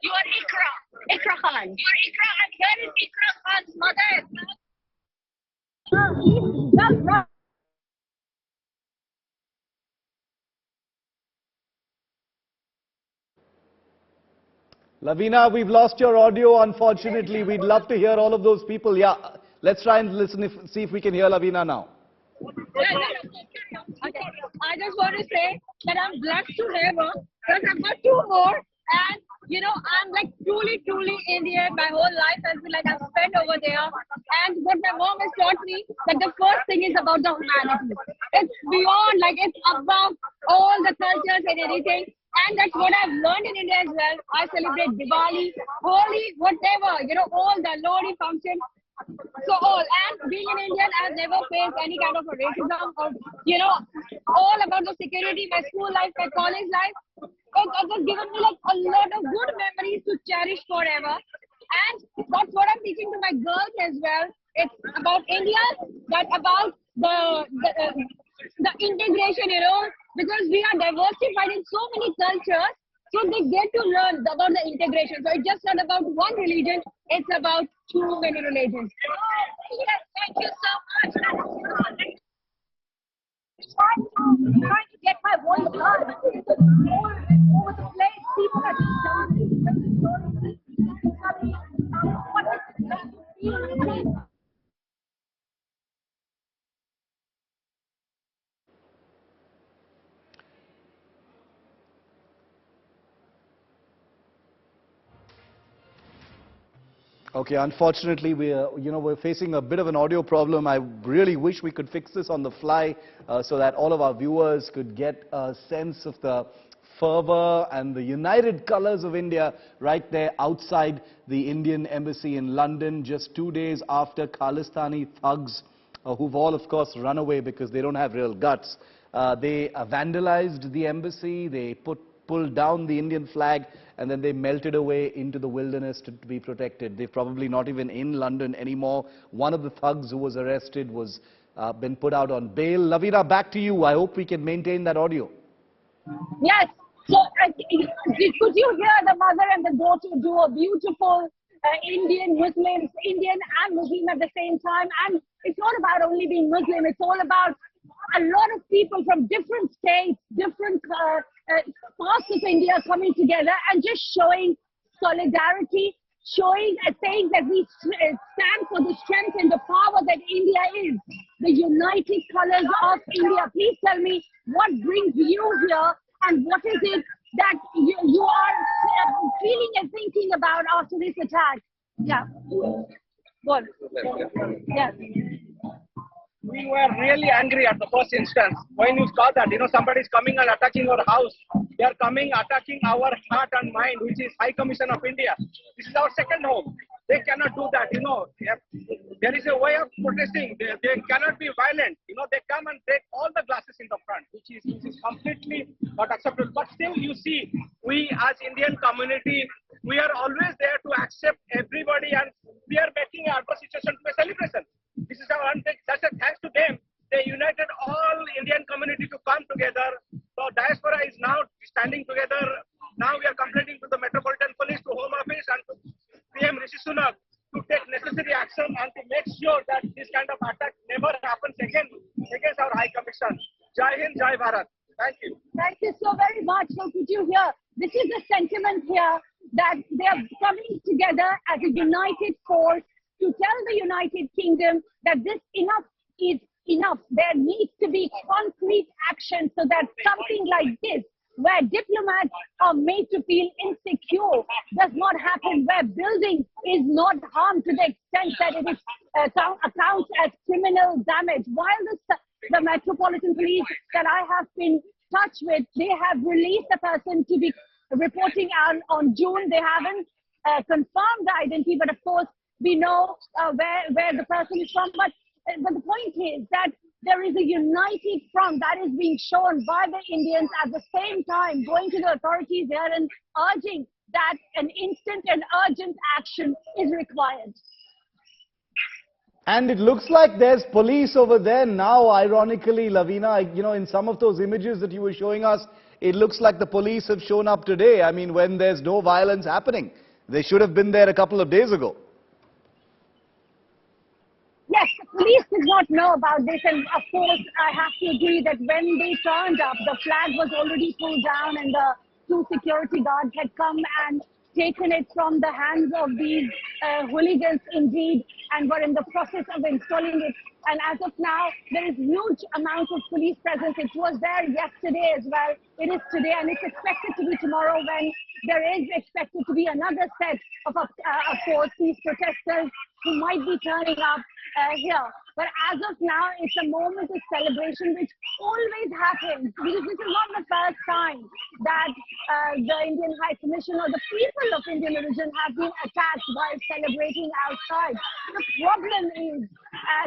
You are Ikra. Ikra Khan. You are Ikra, and here is Ikra Khan's mother. That's right. Lavina, we've lost your audio, unfortunately. We'd love to hear all of those people. Yeah, Let's try and see if we can hear Lavina now. Okay. I just want to say that I'm blessed to have her because I've got two more, and you know, I'm like truly Indian. My whole life has been like I've spent over there, and what my mom has taught me, that the first thing is about the humanity. It's beyond, like it's above all the cultures and anything. And that's what I've learned in India as well. I celebrate Diwali, Holi, whatever, you know, all the Lodi function. So all, and being an Indian, I've never faced any kind of a racism or, you know, all about the security, my school life, my college life. It has given me like a lot of good memories to cherish forever. And that's what I'm teaching to my girls as well. It's about India, that's about the integration, you know, because we are diversified in so many cultures. So they get to learn about the integration. So it's just not about one religion, it's about too many religions. Yes, thank you so much. I'm trying to get my voice heard. All over the place, people are just Okay, unfortunately, we're facing a bit of an audio problem. I really wish we could fix this on the fly so that all of our viewers could get a sense of the fervor and the united colors of India right there outside the Indian embassy in London, just 2 days after Khalistani thugs, who've all, of course, run away because they don't have real guts. They vandalized the embassy, they pulled down the Indian flag, and then they melted away into the wilderness to be protected. They're probably not even in London anymore. One of the thugs who was arrested was been put out on bail. Lavina, back to you. I hope we can maintain that audio. Yes. So could you hear the mother and the daughter do a beautiful Indian and Muslim at the same time? And it's not about only being Muslim. It's all about a lot of people from different states, different parts of India coming together and just showing solidarity, saying that we stand for the strength and the power that India is, the united colors of India. Please tell me what brings you here and what is it that you are feeling and thinking about after this attack? Yeah. What? Yeah. We were really angry at the first instance when you saw that, somebody is coming and attacking our house. They are coming, attacking our heart and mind, which is High Commission of India. This is our second home. They cannot do that, There is a way of protesting. They cannot be violent. They come and break all the glasses in the front, which is completely not acceptable. But still, you see, we as Indian community, we are always there to accept everybody, and we are making our situation to a celebration. This is our that's a thanks to them. They united all Indian community to come together. So diaspora is now standing together. Now we are complaining to the Metropolitan Police, to Home Office, and to PM Rishi Sunak to take necessary action and to make sure that this kind of attack never happens again against our High Commission. Jai Hind, Jai Bharat. Thank you. Thank you so very much. So could you hear? This is the sentiment here that they are coming together as a united force to tell the United Kingdom that this enough is enough. There needs to be concrete action so that something like this, where diplomats are made to feel insecure, does not happen, where building is not harmed to the extent that it is accounts as criminal damage. While the Metropolitan Police that I have been in touch with, they have released the person to be reporting on June. They haven't confirmed the identity, but of course, we know where the person is from, but the point is that there is a united front that is being shown by the Indians at the same time, going to the authorities there and urging that an instant and urgent action is required. And it looks like there's police over there now, ironically, Lavina. In some of those images that you were showing us, it looks like the police have shown up today. I mean, when there's no violence happening. They should have been there a couple of days ago. Yes, the police did not know about this, and of course, I have to agree that when they turned up, the flag was already pulled down and the two security guards had come and taken it from the hands of these hooligans indeed, and were in the process of installing it. And as of now, there is huge amount of police presence. It was there yesterday as well. It is today, and it's expected to be tomorrow, when there is expected to be another set of course, these protesters who might be turning up here. But as of now, it's a moment of celebration, which always happens, because this is not the first time that the Indian High Commission or the people of Indian origin have been attacked while celebrating outside. The problem is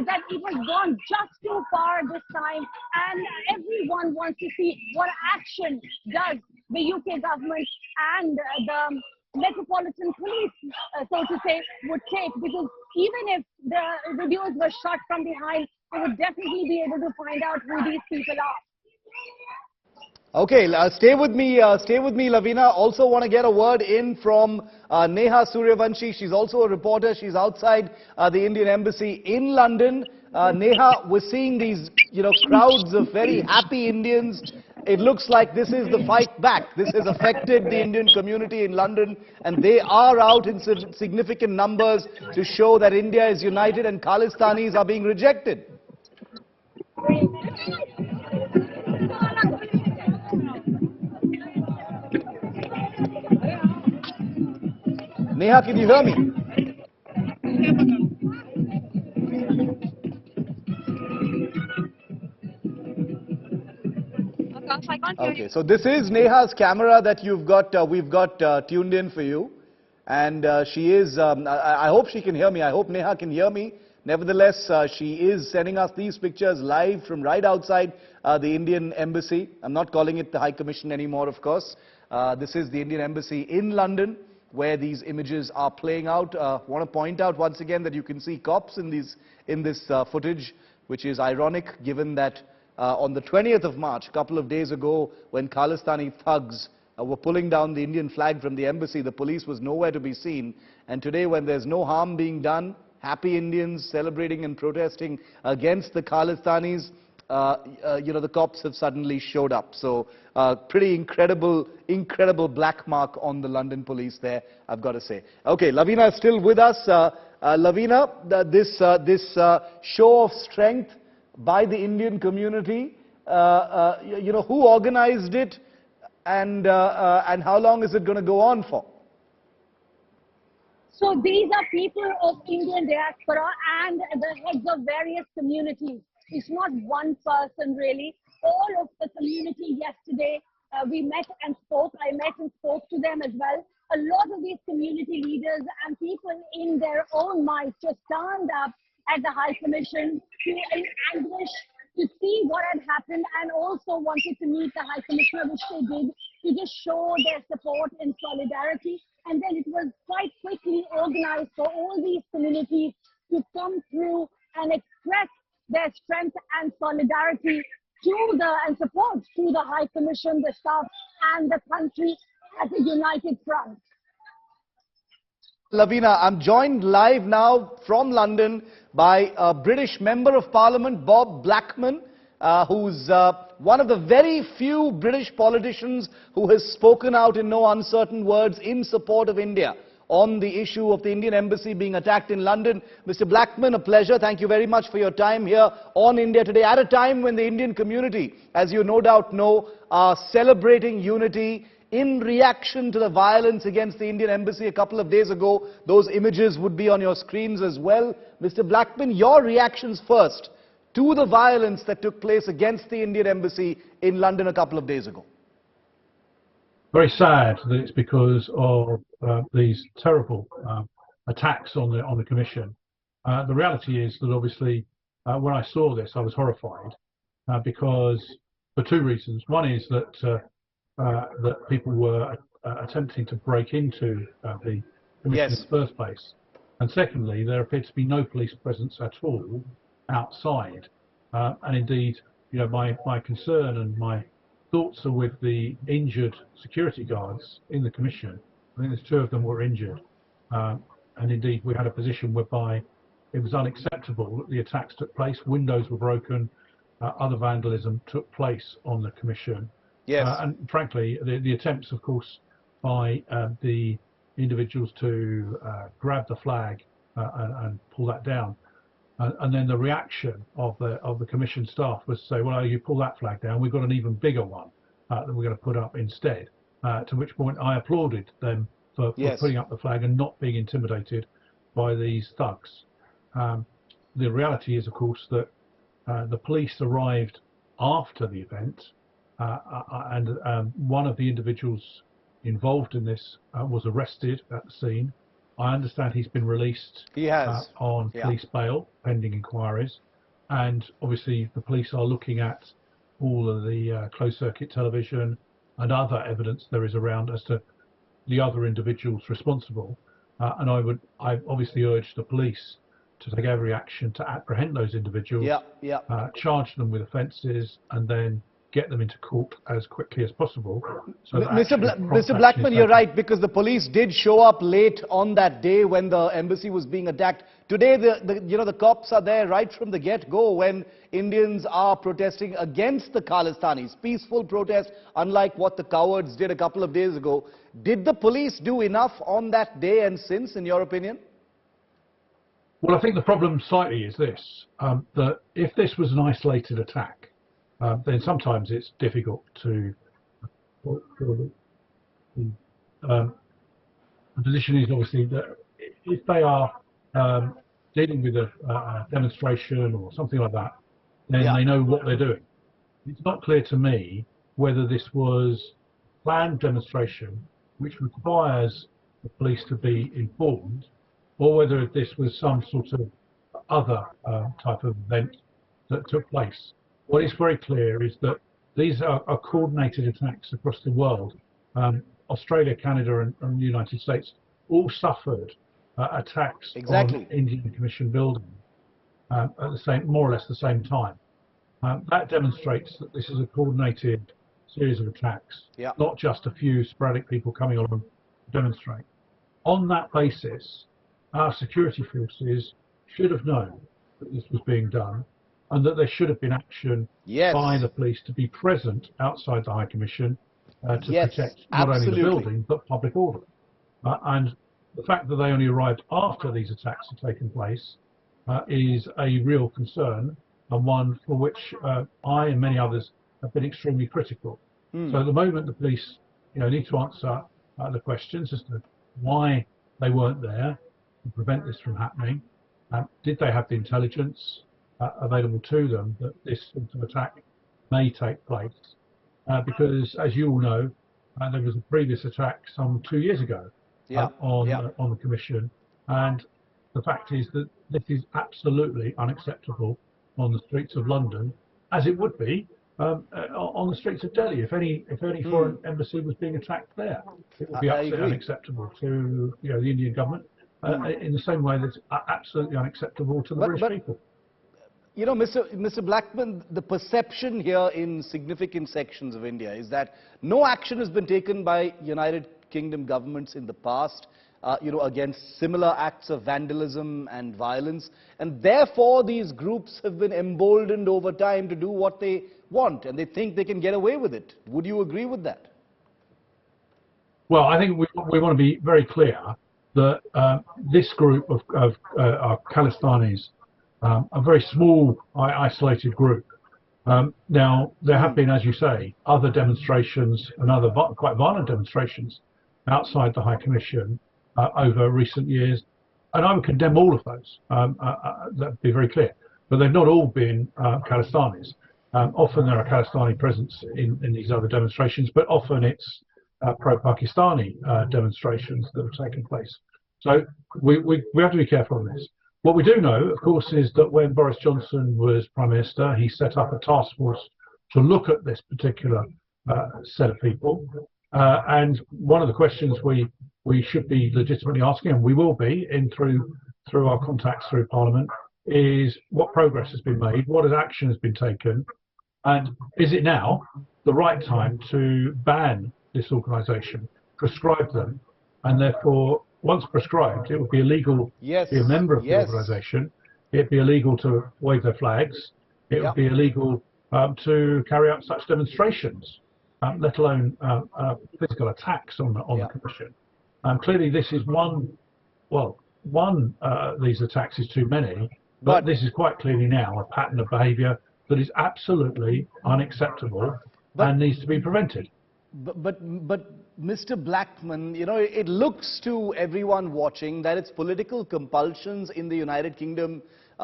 that it has gone just too far this time, and everyone wants to see what action does the UK government and the Metropolitan Police, so to say, would take, because even if the videos were shot from behind, they would definitely be able to find out who these people are. Okay, stay with me, Lavina. Also want to get a word in from Neha Suryavanshi. She's also a reporter. She's outside the Indian Embassy in London. Neha, we're seeing these, crowds of very happy Indians. It looks like this is the fight back. This has affected the Indian community in London, and they are out in significant numbers to show that India is united and Khalistanis are being rejected. Neha, can you hear me? Okay, so this is Neha's camera that we've got tuned in for you, and she is. I hope she can hear me. I hope Neha can hear me. Nevertheless, she is sending us these pictures live from right outside the Indian Embassy. I'm not calling it the High Commission anymore, of course. This is the Indian Embassy in London, where these images are playing out. Want to point out once again that you can see cops in this footage, which is ironic given that on the 20th of March, a couple of days ago, when Khalistani thugs were pulling down the Indian flag from the embassy, the police was nowhere to be seen. And today, when there's no harm being done, happy Indians celebrating and protesting against the Khalistanis, the cops have suddenly showed up. So pretty incredible black mark on the London police there, I've got to say. Okay, Lavina is still with us. Lavina, this show of strength by the Indian community, who organized it, and how long is it going to go on for? So these are people of Indian diaspora and the heads of various communities. It's not one person really. All of the community yesterday, we met and spoke. I met and spoke to them as well. A lot of these community leaders and people in their own minds just turned up at the High Commission in anguish to see what had happened, and also wanted to meet the High Commissioner, which they did, to just show their support and solidarity. And then it was quite quickly organized for all these communities to come through and express their strength and solidarity and support to the High Commission, the staff, and the country as a united front. Lavina, I'm joined live now from London by a British Member of Parliament, Bob Blackman, who's one of the very few British politicians who has spoken out in no uncertain words in support of India on the issue of the Indian Embassy being attacked in London. Mr. Blackman, a pleasure. Thank you very much for your time here on India Today, at a time when the Indian community, as you no doubt know, are celebrating unity in reaction to the violence against the Indian Embassy a couple of days ago. Those images would be on your screens as well. Mr. Blackman, your reactions first to the violence that took place against the Indian Embassy in London a couple of days ago. Very sad that it's because of these terrible attacks on the Commission. The reality is that obviously when I saw this I was horrified because for two reasons. One is that that people were attempting to break into the Commission in the first place. And secondly, there appeared to be no police presence at all outside. And indeed, my concern and my thoughts are with the injured security guards in the Commission. I think there's two of them were injured. And indeed, we had a position whereby it was unacceptable that the attacks took place, windows were broken, other vandalism took place on the Commission. Yes. And frankly, the attempts, of course, by the individuals to grab the flag and pull that down. And then the reaction of the commission staff was to say, well, you pull that flag down, we've got an even bigger one that we're going to put up instead. To which point I applauded them for putting up the flag and not being intimidated by these thugs. The reality is, of course, that the police arrived after the event, and one of the individuals involved in this was arrested at the scene. I understand he's been released on police bail pending inquiries, and obviously the police are looking at all of the closed circuit television and other evidence there is around as to the other individuals responsible, and I obviously urge the police to take every action to apprehend those individuals, charge them with offences, and then get them into court as quickly as possible. So Mr. Blackman, you're right, because the police did show up late on that day when the embassy was being attacked. Today, the cops are there right from the get-go when Indians are protesting against the Khalistanis. Peaceful protest, unlike what the cowards did a couple of days ago. Did the police do enough on that day and since, in your opinion? Well, I think the problem slightly is this, that if this was an isolated attack, then sometimes it's difficult to. The position is obviously that if they are dealing with a demonstration or something like that, then they know what they're doing. It's not clear to me whether this was a planned demonstration, which requires the police to be informed, or whether this was some sort of other type of event that took place. What is very clear is that these are coordinated attacks across the world. Australia, Canada and the United States all suffered attacks on Indian Commission buildings at more or less the same time. That demonstrates that this is a coordinated series of attacks, not just a few sporadic people coming along to demonstrate. On that basis, our security forces should have known that this was being done, and that there should have been action by the police to be present outside the High Commission to protect not only the building but public order. And the fact that they only arrived after these attacks had taken place is a real concern, and one for which I and many others have been extremely critical. So at the moment the police need to answer the questions as to why they weren't there to prevent this from happening. Did they have the intelligence available to them that this sort of attack may take place? Because, as you all know, there was a previous attack some 2 years ago on the Commission, and the fact is that this is absolutely unacceptable on the streets of London, as it would be on the streets of Delhi. If any foreign embassy was being attacked there, it would be absolutely unacceptable to the Indian government, in the same way that it's absolutely unacceptable to the British people. Mr. Blackman, the perception here in significant sections of India is that no action has been taken by United Kingdom governments in the past, against similar acts of vandalism and violence, and therefore these groups have been emboldened over time to do what they want, and they think they can get away with it. Would you agree with that? Well, I think we want to be very clear that this group of Khalistanis, a very small, isolated group. Now, there have been, as you say, other demonstrations and other quite violent demonstrations outside the High Commission over recent years, and I would condemn all of those. That would be very clear. But they've not all been Khalistanis. Often there are Khalistani presence in these other demonstrations, but often it's pro-Pakistani demonstrations that have taken place. So we have to be careful on this. What we do know, of course, is that when Boris Johnson was Prime Minister, he set up a task force to look at this particular set of people. And one of the questions we should be legitimately asking, and we will be through our contacts through Parliament, is what progress has been made, what action has been taken, and is it now the right time to ban this organisation, prescribe them, and therefore, once prescribed, it would be illegal to be a member of the organisation. It'd be illegal to wave their flags. It would be illegal to carry out such demonstrations, let alone physical attacks on the Commission. Clearly, this is these attacks is too many, but this is quite clearly now a pattern of behaviour that is absolutely unacceptable and needs to be prevented. But Mr. Blackman, you know, it looks to everyone watching that it's political compulsions in the United Kingdom,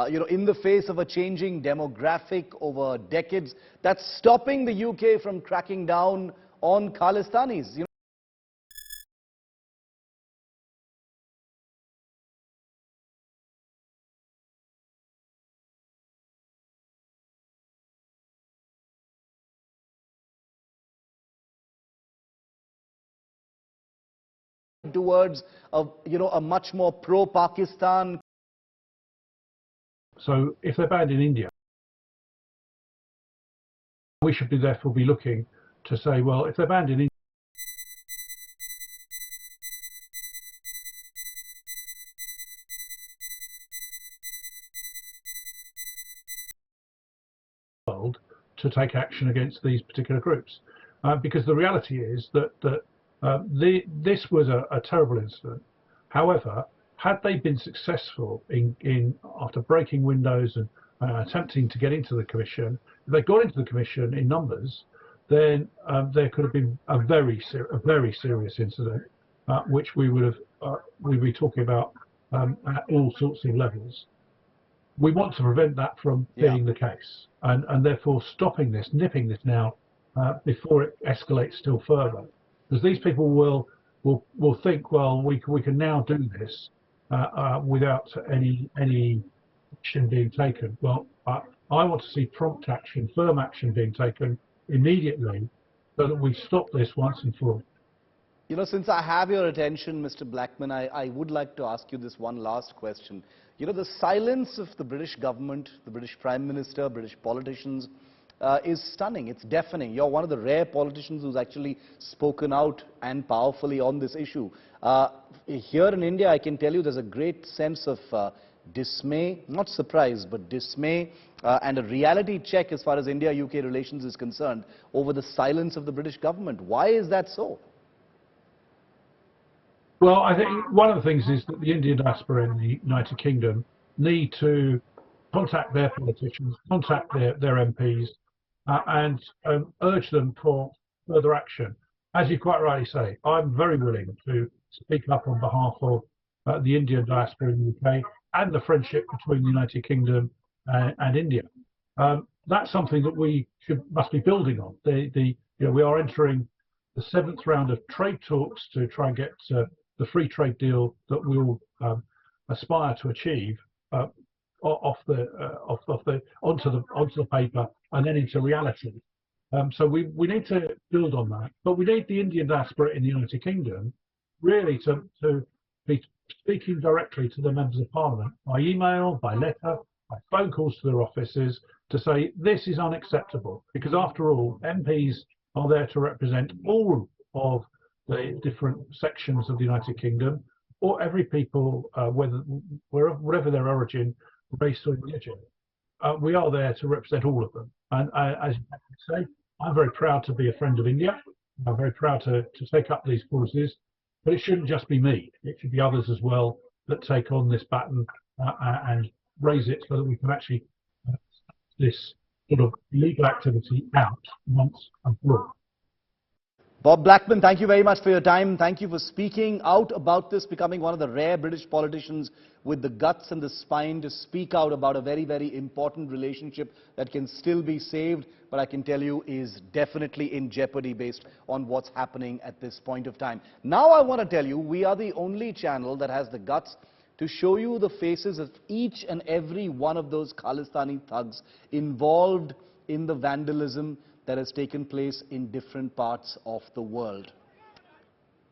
you know, in the face of a changing demographic over decades, that's stopping the UK from cracking down on Khalistanis. You know, towards a much more pro-Pakistan. So if they're banned in India, we should therefore be looking to say, well, if they're banned in India, to take action against these particular groups, because the reality is that this was a terrible incident. However, had they been successful in after breaking windows and attempting to get into the commission, if they got into the commission in numbers, then there could have been a very serious incident, which we'd be talking about at all sorts of levels. We want to prevent that from being the case, and therefore stopping this, nipping this now before it escalates still further, because these people will think, well, we can now do this without any action being taken. Well, I want to see prompt action, firm action being taken immediately, so that we stop this once and for all. You know, since I have your attention, Mr. Blackman, I would like to ask you this one last question. You know, the silence of the British government, the British Prime Minister, British politicians is stunning. It's deafening. You're one of the rare politicians who's actually spoken out and powerfully on this issue. Here in India, I can tell you there's a great sense of dismay, not surprise, but dismay, and a reality check as far as India-UK relations is concerned over the silence of the British government. Why is that so? Well, I think one of the things is that the Indian diaspora in the United Kingdom need to contact their politicians, contact their MPs, and urge them for further action. As you quite rightly say, I'm very willing to speak up on behalf of the Indian diaspora in the UK and the friendship between the United Kingdom and India. That's something that we must be building on. We are entering the 7th round of trade talks to try and get the free trade deal that we all aspire to achieve onto the paper and then into reality. So we need to build on that, but we need the Indian diaspora in the United Kingdom really to be speaking directly to the members of Parliament by email, by letter, by phone calls to their offices to say this is unacceptable, because after all, MPs are there to represent all of the different sections of the United Kingdom, or every people, wherever their origin, race or religion. We are there to represent all of them. And as you say, I'm very proud to be a friend of India. I'm very proud to take up these causes, but it shouldn't just be me. It should be others as well that take on this baton and raise it so that we can actually this sort of illegal activity out once and for all. Bob Blackman, thank you very much for your time. Thank you for speaking out about this, becoming one of the rare British politicians with the guts and the spine to speak out about a very, very important relationship that can still be saved, but I can tell you is definitely in jeopardy based on what's happening at this point of time. Now I want to tell you, we are the only channel that has the guts to show you the faces of each and every one of those Khalistani thugs involved in the vandalism that has taken place in different parts of the world.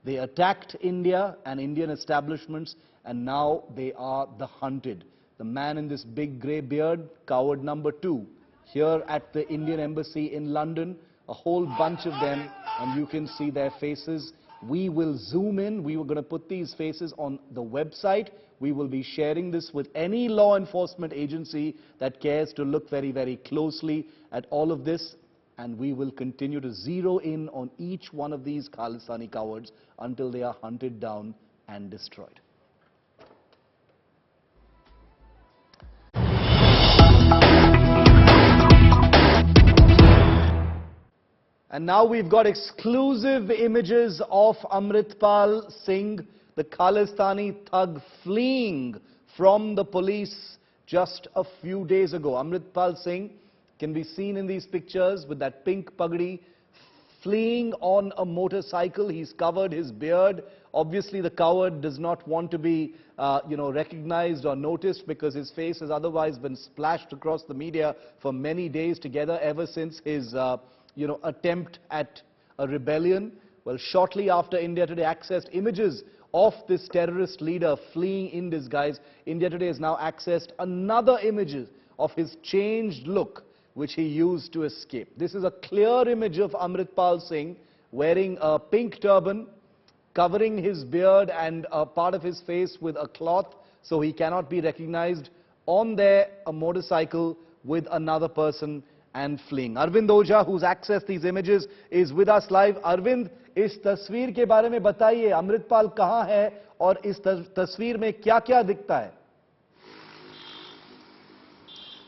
They attacked India and Indian establishments, and now they are the hunted. The man in this big grey beard, coward number 2, here at the Indian Embassy in London, a whole bunch of them, and you can see their faces. We will zoom in. We were going to put these faces on the website. We will be sharing this with any law enforcement agency that cares to look very, very closely at all of this. and we will continue to zero in on each one of these Khalistani cowards until they are hunted down and destroyed. And now we've got exclusive images of Amritpal Singh, the Khalistani thug fleeing from the police just a few days ago. Amritpal Singh can be seen in these pictures with that pink pagdi, fleeing on a motorcycle. He's covered his beard. Obviously, the coward does not want to be, recognized or noticed, because his face has otherwise been splashed across the media for many days together ever since his, attempt at a rebellion. Well, shortly after India Today accessed images of this terrorist leader fleeing in disguise, India Today has now accessed another images of his changed look, which he used to escape. This is a clear image of Amritpal Singh wearing a pink turban, covering his beard and a part of his face with a cloth so he cannot be recognized, on there a motorcycle with another person and fleeing. Arvind Ojha, who's accessed these images, is with us live. Arvind, इस तस्वीर के बारे में बताइए, अमृतपाल कहां है और इस तस्वीर में क्या-क्या दिखता है?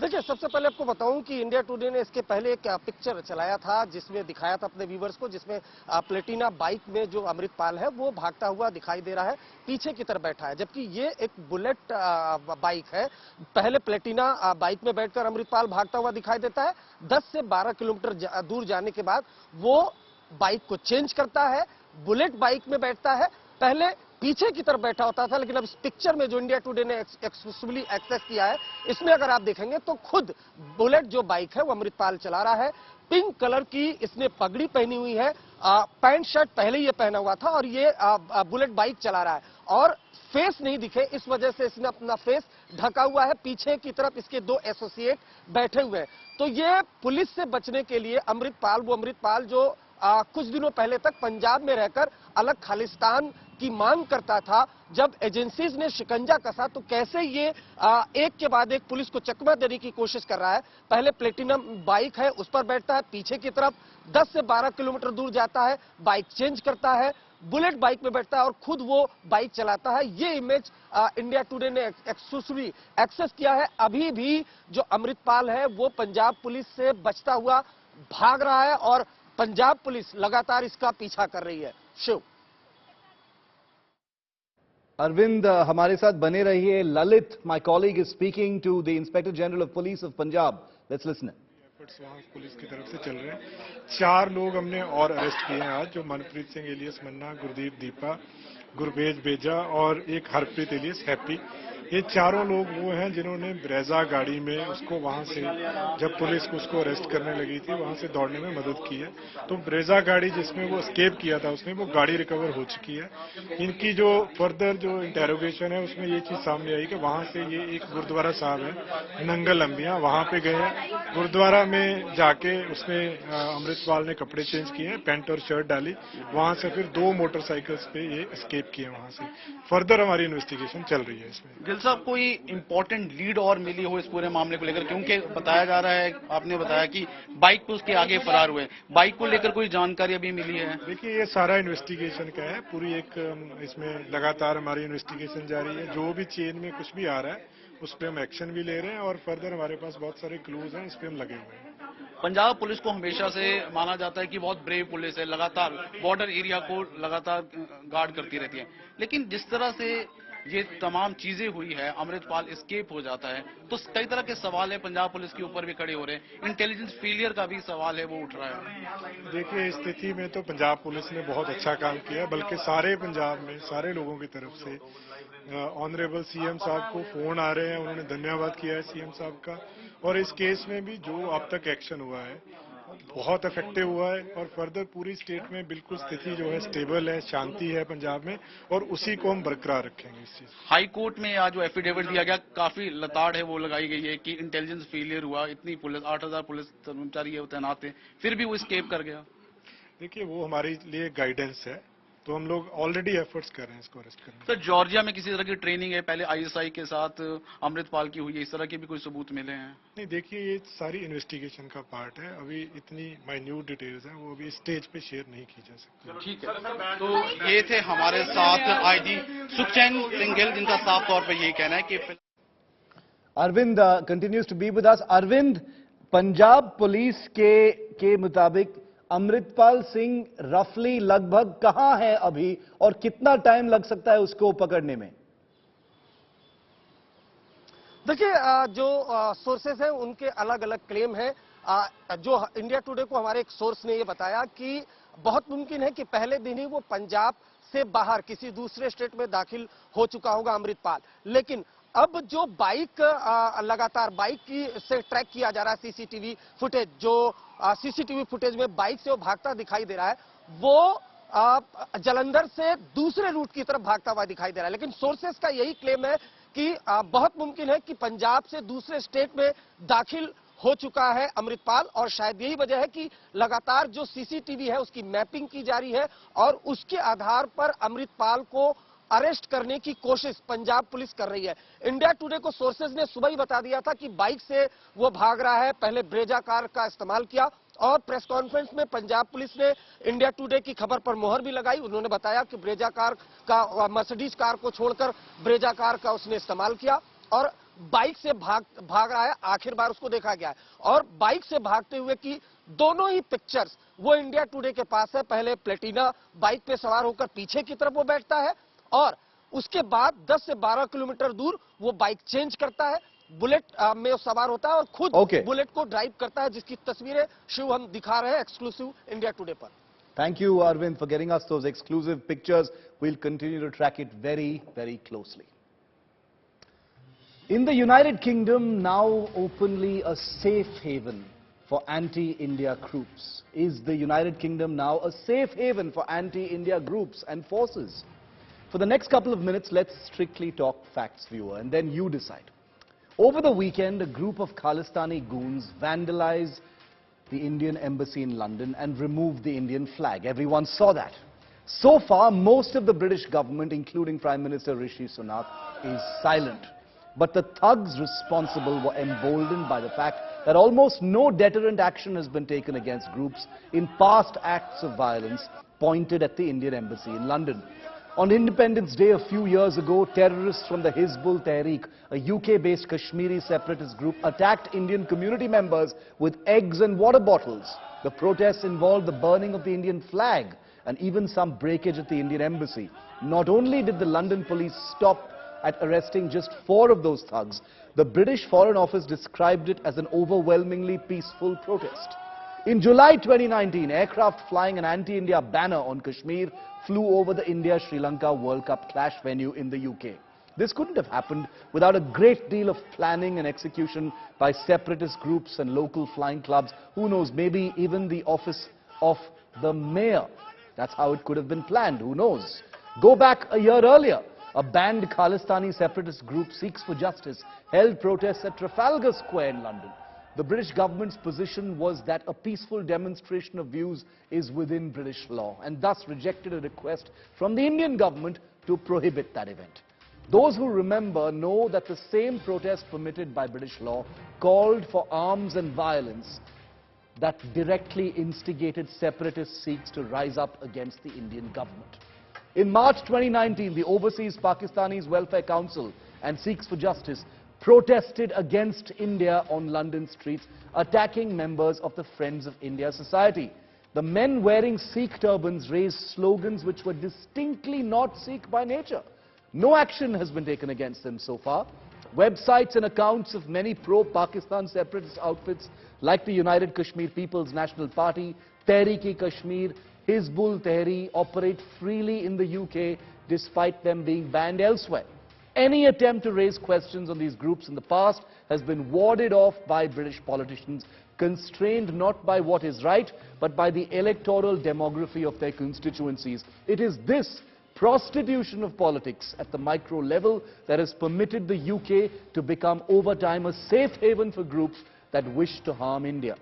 देखिए, सबसे पहले आपको बताऊं कि इंडिया टुडे ने इसके पहले एक पिक्चर चलाया था जिसमें दिखाया था अपने व्यूवर्स को, जिसमें प्लेटिना बाइक में जो अमृतपाल है वो भागता हुआ दिखाई दे रहा है, पीछे की तरफ बैठा है, जबकि ये एक बुलेट बाइक है। पहले प्लेटिना बाइक में बैठकर अमृतपाल भागता हुआ दिखाई देता है। 10 से 12 किलोमीटर दूर जाने के बाद वो बाइक को चेंज करता है, बुलेट बाइक में बैठता है। पहले पीछे की तरफ बैठा होता था, लेकिन अब इस पिक्चर में जो इंडिया टुडे ने एक्सक्लूसिवली एक्सेस किया है, इसमें अगर आप देखेंगे तो खुद बुलेट जो बाइक है वो अमृतपाल चला रहा है। पिंक कलर की इसने पगड़ी पहनी हुई है, पैंट शर्ट पहले ये पहना हुआ था और ये बुलेट बाइक चला रहा है और फेस नहीं दिखे इस वजह से इसने अपना फेस ढका हुआ है। पीछे की तरफ इसके 2 एसोसिएट बैठे हुए हैं। तो ये पुलिस से बचने के लिए अमृतपाल जो कुछ दिनों पहले तक पंजाब में रहकर अलग खालिस्तान की मांग करता था, जब एजेंसीज ने शिकंजा कसा तो कैसे ये एक के बाद एक पुलिस को चकमा देने की कोशिश कर रहा है। पहले प्लेटिनम बाइक है उस पर बैठता है, पीछे की तरफ 10 से 12 किलोमीटर दूर जाता है, बाइक चेंज करता है, बुलेट बाइक में बैठता है और खुद वो बाइक चलाता है। ये इमेज इंडिया टुडे ने एक्सक्लूसिवली एक्सेस किया है। अभी भी जो अमृतपाल है वो पंजाब पुलिस से बचता हुआ भाग रहा है और पंजाब पुलिस लगातार इसका पीछा कर रही है। शिव। अरविंद, हमारे साथ बने रहिए। Lalit, my colleague, is speaking to the inspector general of police of Punjab. Let's listen. Efforts वहां पुलिस की तरफ से चल रहे हैं। 4 लोग हमने और अरेस्ट किए हैं आज, जो मनप्रीत सिंह एलियस मन्ना, गुरदीप दीपा, गुरबेज बेजा और एक हरप्रीत एलियस हैप्पी। ये चारों लोग वो हैं जिन्होंने ब्रेजा गाड़ी में उसको वहां से, जब पुलिस उसको अरेस्ट करने लगी थी, वहां से दौड़ने में मदद की है। तो ब्रेजा गाड़ी जिसमें वो एस्केप किया था उसमें वो गाड़ी रिकवर हो चुकी है। इनकी जो फर्दर जो इंटेरोगेशन है उसमें ये चीज सामने आई कि वहां से ये एक गुरुद्वारा साहब है नंगल अंबिया, वहां पे गए हैं। गुरुद्वारा में जाके उसने अमृतपाल ने कपड़े चेंज किए हैं, पैंट और शर्ट डाली, वहां से फिर 2 मोटरसाइकिल्स पे ये एस्केप किए वहां से। फर्दर हमारी इन्वेस्टिगेशन चल रही है इसमें। साहब, कोई इंपॉर्टेंट लीड और मिली हो इस पूरे मामले को लेकर? क्योंकि बताया जा रहा है, आपने बताया कि बाइक पे उसके आगे फरार हुए, बाइक को लेकर कोई जानकारी अभी मिली है? देखिए, ये सारा इन्वेस्टिगेशन का है, पूरी एक इसमें लगातार हमारी इन्वेस्टिगेशन जारी है। जो भी चेन में कुछ भी आ रहा है उस पर हम एक्शन भी ले रहे हैं और फर्दर हमारे पास बहुत सारे क्लूज हैं, इस पर हम लगे हुए हैं। पंजाब पुलिस को हमेशा से माना जाता है कि बहुत ब्रेव पुलिस है, लगातार बॉर्डर एरिया को लगातार गार्ड करती रहती है, लेकिन जिस तरह से ये तमाम चीजें हुई है, अमृतपाल एस्केप हो जाता है, तो कई तरह के सवाल है पंजाब पुलिस के ऊपर भी खड़े हो रहे हैं। इंटेलिजेंस फेलियर का भी सवाल है, वो उठ रहा है। देखिए, इस स्थिति में तो पंजाब पुलिस ने बहुत अच्छा काम किया, बल्कि सारे पंजाब में सारे लोगों की तरफ से ऑनरेबल सीएम साहब को फोन आ रहे हैं, उन्होंने धन्यवाद किया है सीएम साहब का। और इस केस में भी जो अब तक एक्शन हुआ है बहुत इफेक्टिव हुआ है और फर्दर पूरी स्टेट में बिल्कुल स्थिति जो है स्टेबल है, शांति है पंजाब में, और उसी को हम बरकरार रखेंगे। इस चीज हाई कोर्ट में आज जो एफिडेविट दिया गया, काफी लताड़ है वो लगाई गई है कि इंटेलिजेंस फेलियर हुआ, इतनी पुलिस 8000 पुलिस कर्मचारी तैनात थे, फिर भी वो एस्केप कर गया। देखिए, वो हमारे लिए गाइडेंस है, तो हम लोग ऑलरेडी एफर्ट्स कर रहे हैं इसको अरेस्ट करने। सर जॉर्जिया में किसी तरह की ट्रेनिंग है, पहले आईएसआई के साथ अमृतपाल की हुई है, इस तरह के भी कोई सबूत मिले हैं? नहीं, देखिए ये सारी इन्वेस्टिगेशन का पार्ट है, अभी इतनी माइन्यूट डिटेल्स हैं वो अभी स्टेज पे शेयर नहीं की जा सकती। ठीक है, तो ये थे हमारे साथ आईजी सुखचैन सिंघल, जिनका साफ तौर पर यही कहना है कि Arvind continues to be with us. Arvind, Punjab police के मुताबिक अमृतपाल सिंह रफली लगभग कहां है अभी और कितना टाइम लग सकता है उसको पकड़ने में? देखिए, जो सोर्सेस हैं उनके अलग अलग क्लेम हैं। जो इंडिया टुडे को हमारे एक सोर्स ने ये बताया कि बहुत मुमकिन है कि पहले दिन ही वो पंजाब से बाहर किसी दूसरे स्टेट में दाखिल हो चुका होगा अमृतपाल। लेकिन अब जो बाइक लगातार बाइक की से ट्रैक किया जा रहा है, सीसीटीवी फुटेज, जो सीसीटीवी फुटेज में बाइक से वो भागता दिखाई दे रहा है, वो जलंधर से दूसरे रूट की तरफ भागता हुआ दिखाई दे रहा है। लेकिन सोर्सेस का यही क्लेम है कि बहुत मुमकिन है कि पंजाब से दूसरे स्टेट में दाखिल हो चुका है अमृतपाल, और शायद यही वजह है कि लगातार जो सीसीटीवी है उसकी मैपिंग की जा रही है और उसके आधार पर अमृतपाल को अरेस्ट करने की कोशिश पंजाब पुलिस कर रही है। इंडिया टुडे को सोर्सेज ने सुबह ही बता दिया था कि बाइक से वो भाग रहा है, पहले ब्रेजा कार का इस्तेमाल किया, और प्रेस कॉन्फ्रेंस में पंजाब पुलिस ने इंडिया टुडे की खबर पर मोहर भी लगाई। उन्होंने बताया कि ब्रेजा कार का, मर्सिडीज कार को छोड़कर ब्रेजा कार का उसने इस्तेमाल किया और बाइक से भाग रहा है। आखिर बार उसको देखा गया है और बाइक से भागते हुए की दोनों ही पिक्चर्स वो इंडिया टुडे के पास है। पहले प्लेटिना बाइक पे सवार होकर पीछे की तरफ वो बैठता है और उसके बाद 10 से 12 किलोमीटर दूर वो बाइक चेंज करता है, बुलेट में सवार होता है और खुद बुलेट को ड्राइव करता है, जिसकी तस्वीरें शिव हम दिखा रहे हैं एक्सक्लूसिव इंडिया टुडे पर। Thank you, Arvind, for getting us those exclusive pictures. We'll continue to track it very, very closely. In the United Kingdom, now openly a safe haven for anti-India groups. Is the United Kingdom now a safe haven for anti-India groups and forces? For the next couple of minutes, let's strictly talk facts, viewer, and then you decide. Over the weekend, a group of Khalistani goons vandalized the Indian embassy in London and removed the Indian flag. Everyone saw that. So far, most of the British government, including Prime Minister Rishi Sunak, is silent. But the thugs responsible were emboldened by the fact that almost no deterrent action has been taken against groups in past acts of violence pointed at the Indian embassy in London. On Independence Day a few years ago, terrorists from the Hizbul Tahrir, a UK-based Kashmiri separatist group, attacked Indian community members with eggs and water bottles. The protests involved the burning of the Indian flag and even some breakage at the Indian embassy. Not only did the London police stop at arresting just 4 of those thugs, the British Foreign Office described it as an overwhelmingly peaceful protest. In July 2019, aircraft flying an anti-India banner on Kashmir flew over the India-Sri Lanka World Cup clash venue in the UK. This couldn't have happened without a great deal of planning and execution by separatist groups and local flying clubs. Who knows, maybe even the office of the mayor. That's how it could have been planned, who knows. Go back a year earlier. A banned Khalistani separatist group, Sikhs for Justice, held protests at Trafalgar Square in London. The British government's position was that a peaceful demonstration of views is within British law and thus rejected a request from the Indian government to prohibit that event. Those who remember know that the same protest permitted by British law called for arms and violence that directly instigated separatist Sikhs to rise up against the Indian government. In March 2019, the Overseas Pakistanis Welfare Council and Sikhs for Justice protested against India on London streets, attacking members of the Friends of India Society. The men wearing Sikh turbans raised slogans which were distinctly not Sikh by nature. No action has been taken against them so far. Websites and accounts of many pro-Pakistan separatist outfits like the United Kashmir People's National Party, Tehreek-e-Kashmir, Hizbul Tahrir operate freely in the UK despite them being banned elsewhere. Any attempt to raise questions on these groups in the past has been warded off by British politicians, constrained not by what is right, but by the electoral demography of their constituencies. It is this prostitution of politics at the micro level that has permitted the UK to become over time a safe haven for groups that wish to harm India.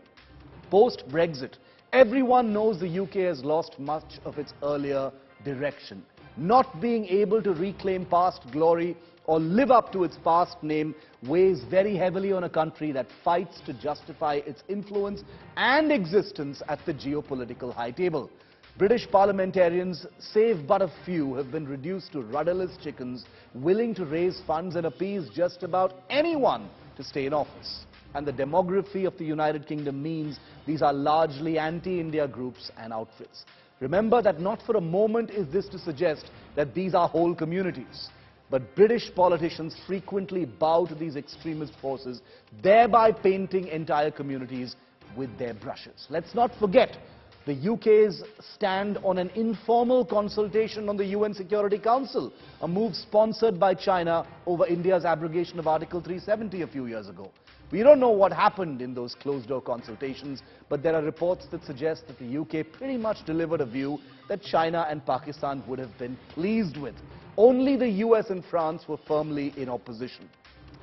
Post-Brexit, everyone knows the UK has lost much of its earlier direction. Not being able to reclaim past glory or live up to its past name weighs very heavily on a country that fights to justify its influence and existence at the geopolitical high table. British parliamentarians, save but a few, have been reduced to rudderless chickens, willing to raise funds and appease just about anyone to stay in office. And the demography of the United Kingdom means these are largely anti-India groups and outfits. Remember that not for a moment is this to suggest that these are whole communities. But British politicians frequently bow to these extremist forces, thereby painting entire communities with their brushes. Let's not forget the UK's stand on an informal consultation on the UN Security Council, a move sponsored by China over India's abrogation of Article 370 a few years ago. We don't know what happened in those closed-door consultations, but there are reports that suggest that the UK pretty much delivered a view that China and Pakistan would have been pleased with. Only the US and France were firmly in opposition.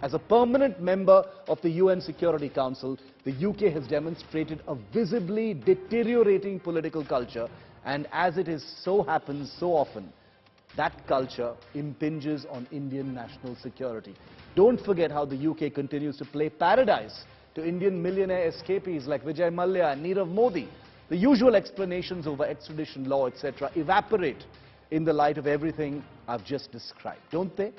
As a permanent member of the UN Security Council, the UK has demonstrated a visibly deteriorating political culture, and as it is so happens so often, that culture impinges on Indian national security. Don't forget how the UK continues to play paradise to Indian millionaire escapees like Vijay Mallya and Nirav Modi. The usual explanations over extradition law, etc., evaporate in the light of everything I've just described, don't they?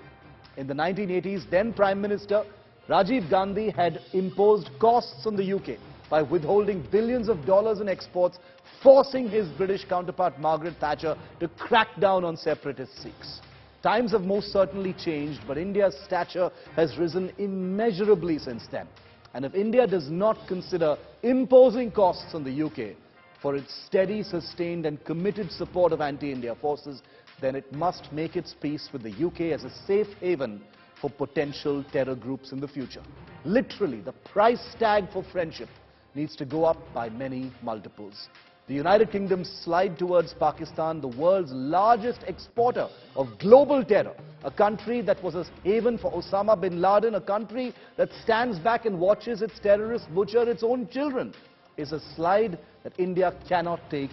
In the 1980s, then Prime Minister Rajiv Gandhi had imposed costs on the UK by withholding billions of dollars in exports, forcing his British counterpart Margaret Thatcher to crack down on separatist Sikhs. Times have most certainly changed, but India's stature has risen immeasurably since then. And if India does not consider imposing costs on the UK for its steady, sustained and committed support of anti-India forces, then it must make its peace with the UK as a safe haven for potential terror groups in the future. Literally, the price tag for friendship needs to go up by many multiples. The United Kingdom's slide towards Pakistan, the world's largest exporter of global terror, a country that was a haven for Osama bin Laden, a country that stands back and watches its terrorists butcher its own children, is a slide that India cannot take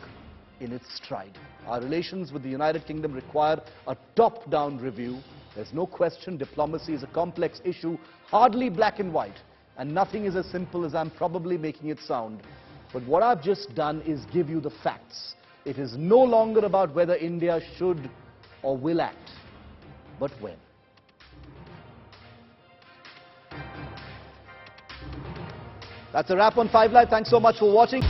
in its stride. Our relations with the United Kingdom require a top-down review. There's no question diplomacy is a complex issue, hardly black and white, and nothing is as simple as I'm probably making it sound. But what I've just done is give you the facts. It is no longer about whether India should or will act, but when. That's a wrap on 5 Live. Thanks so much for watching.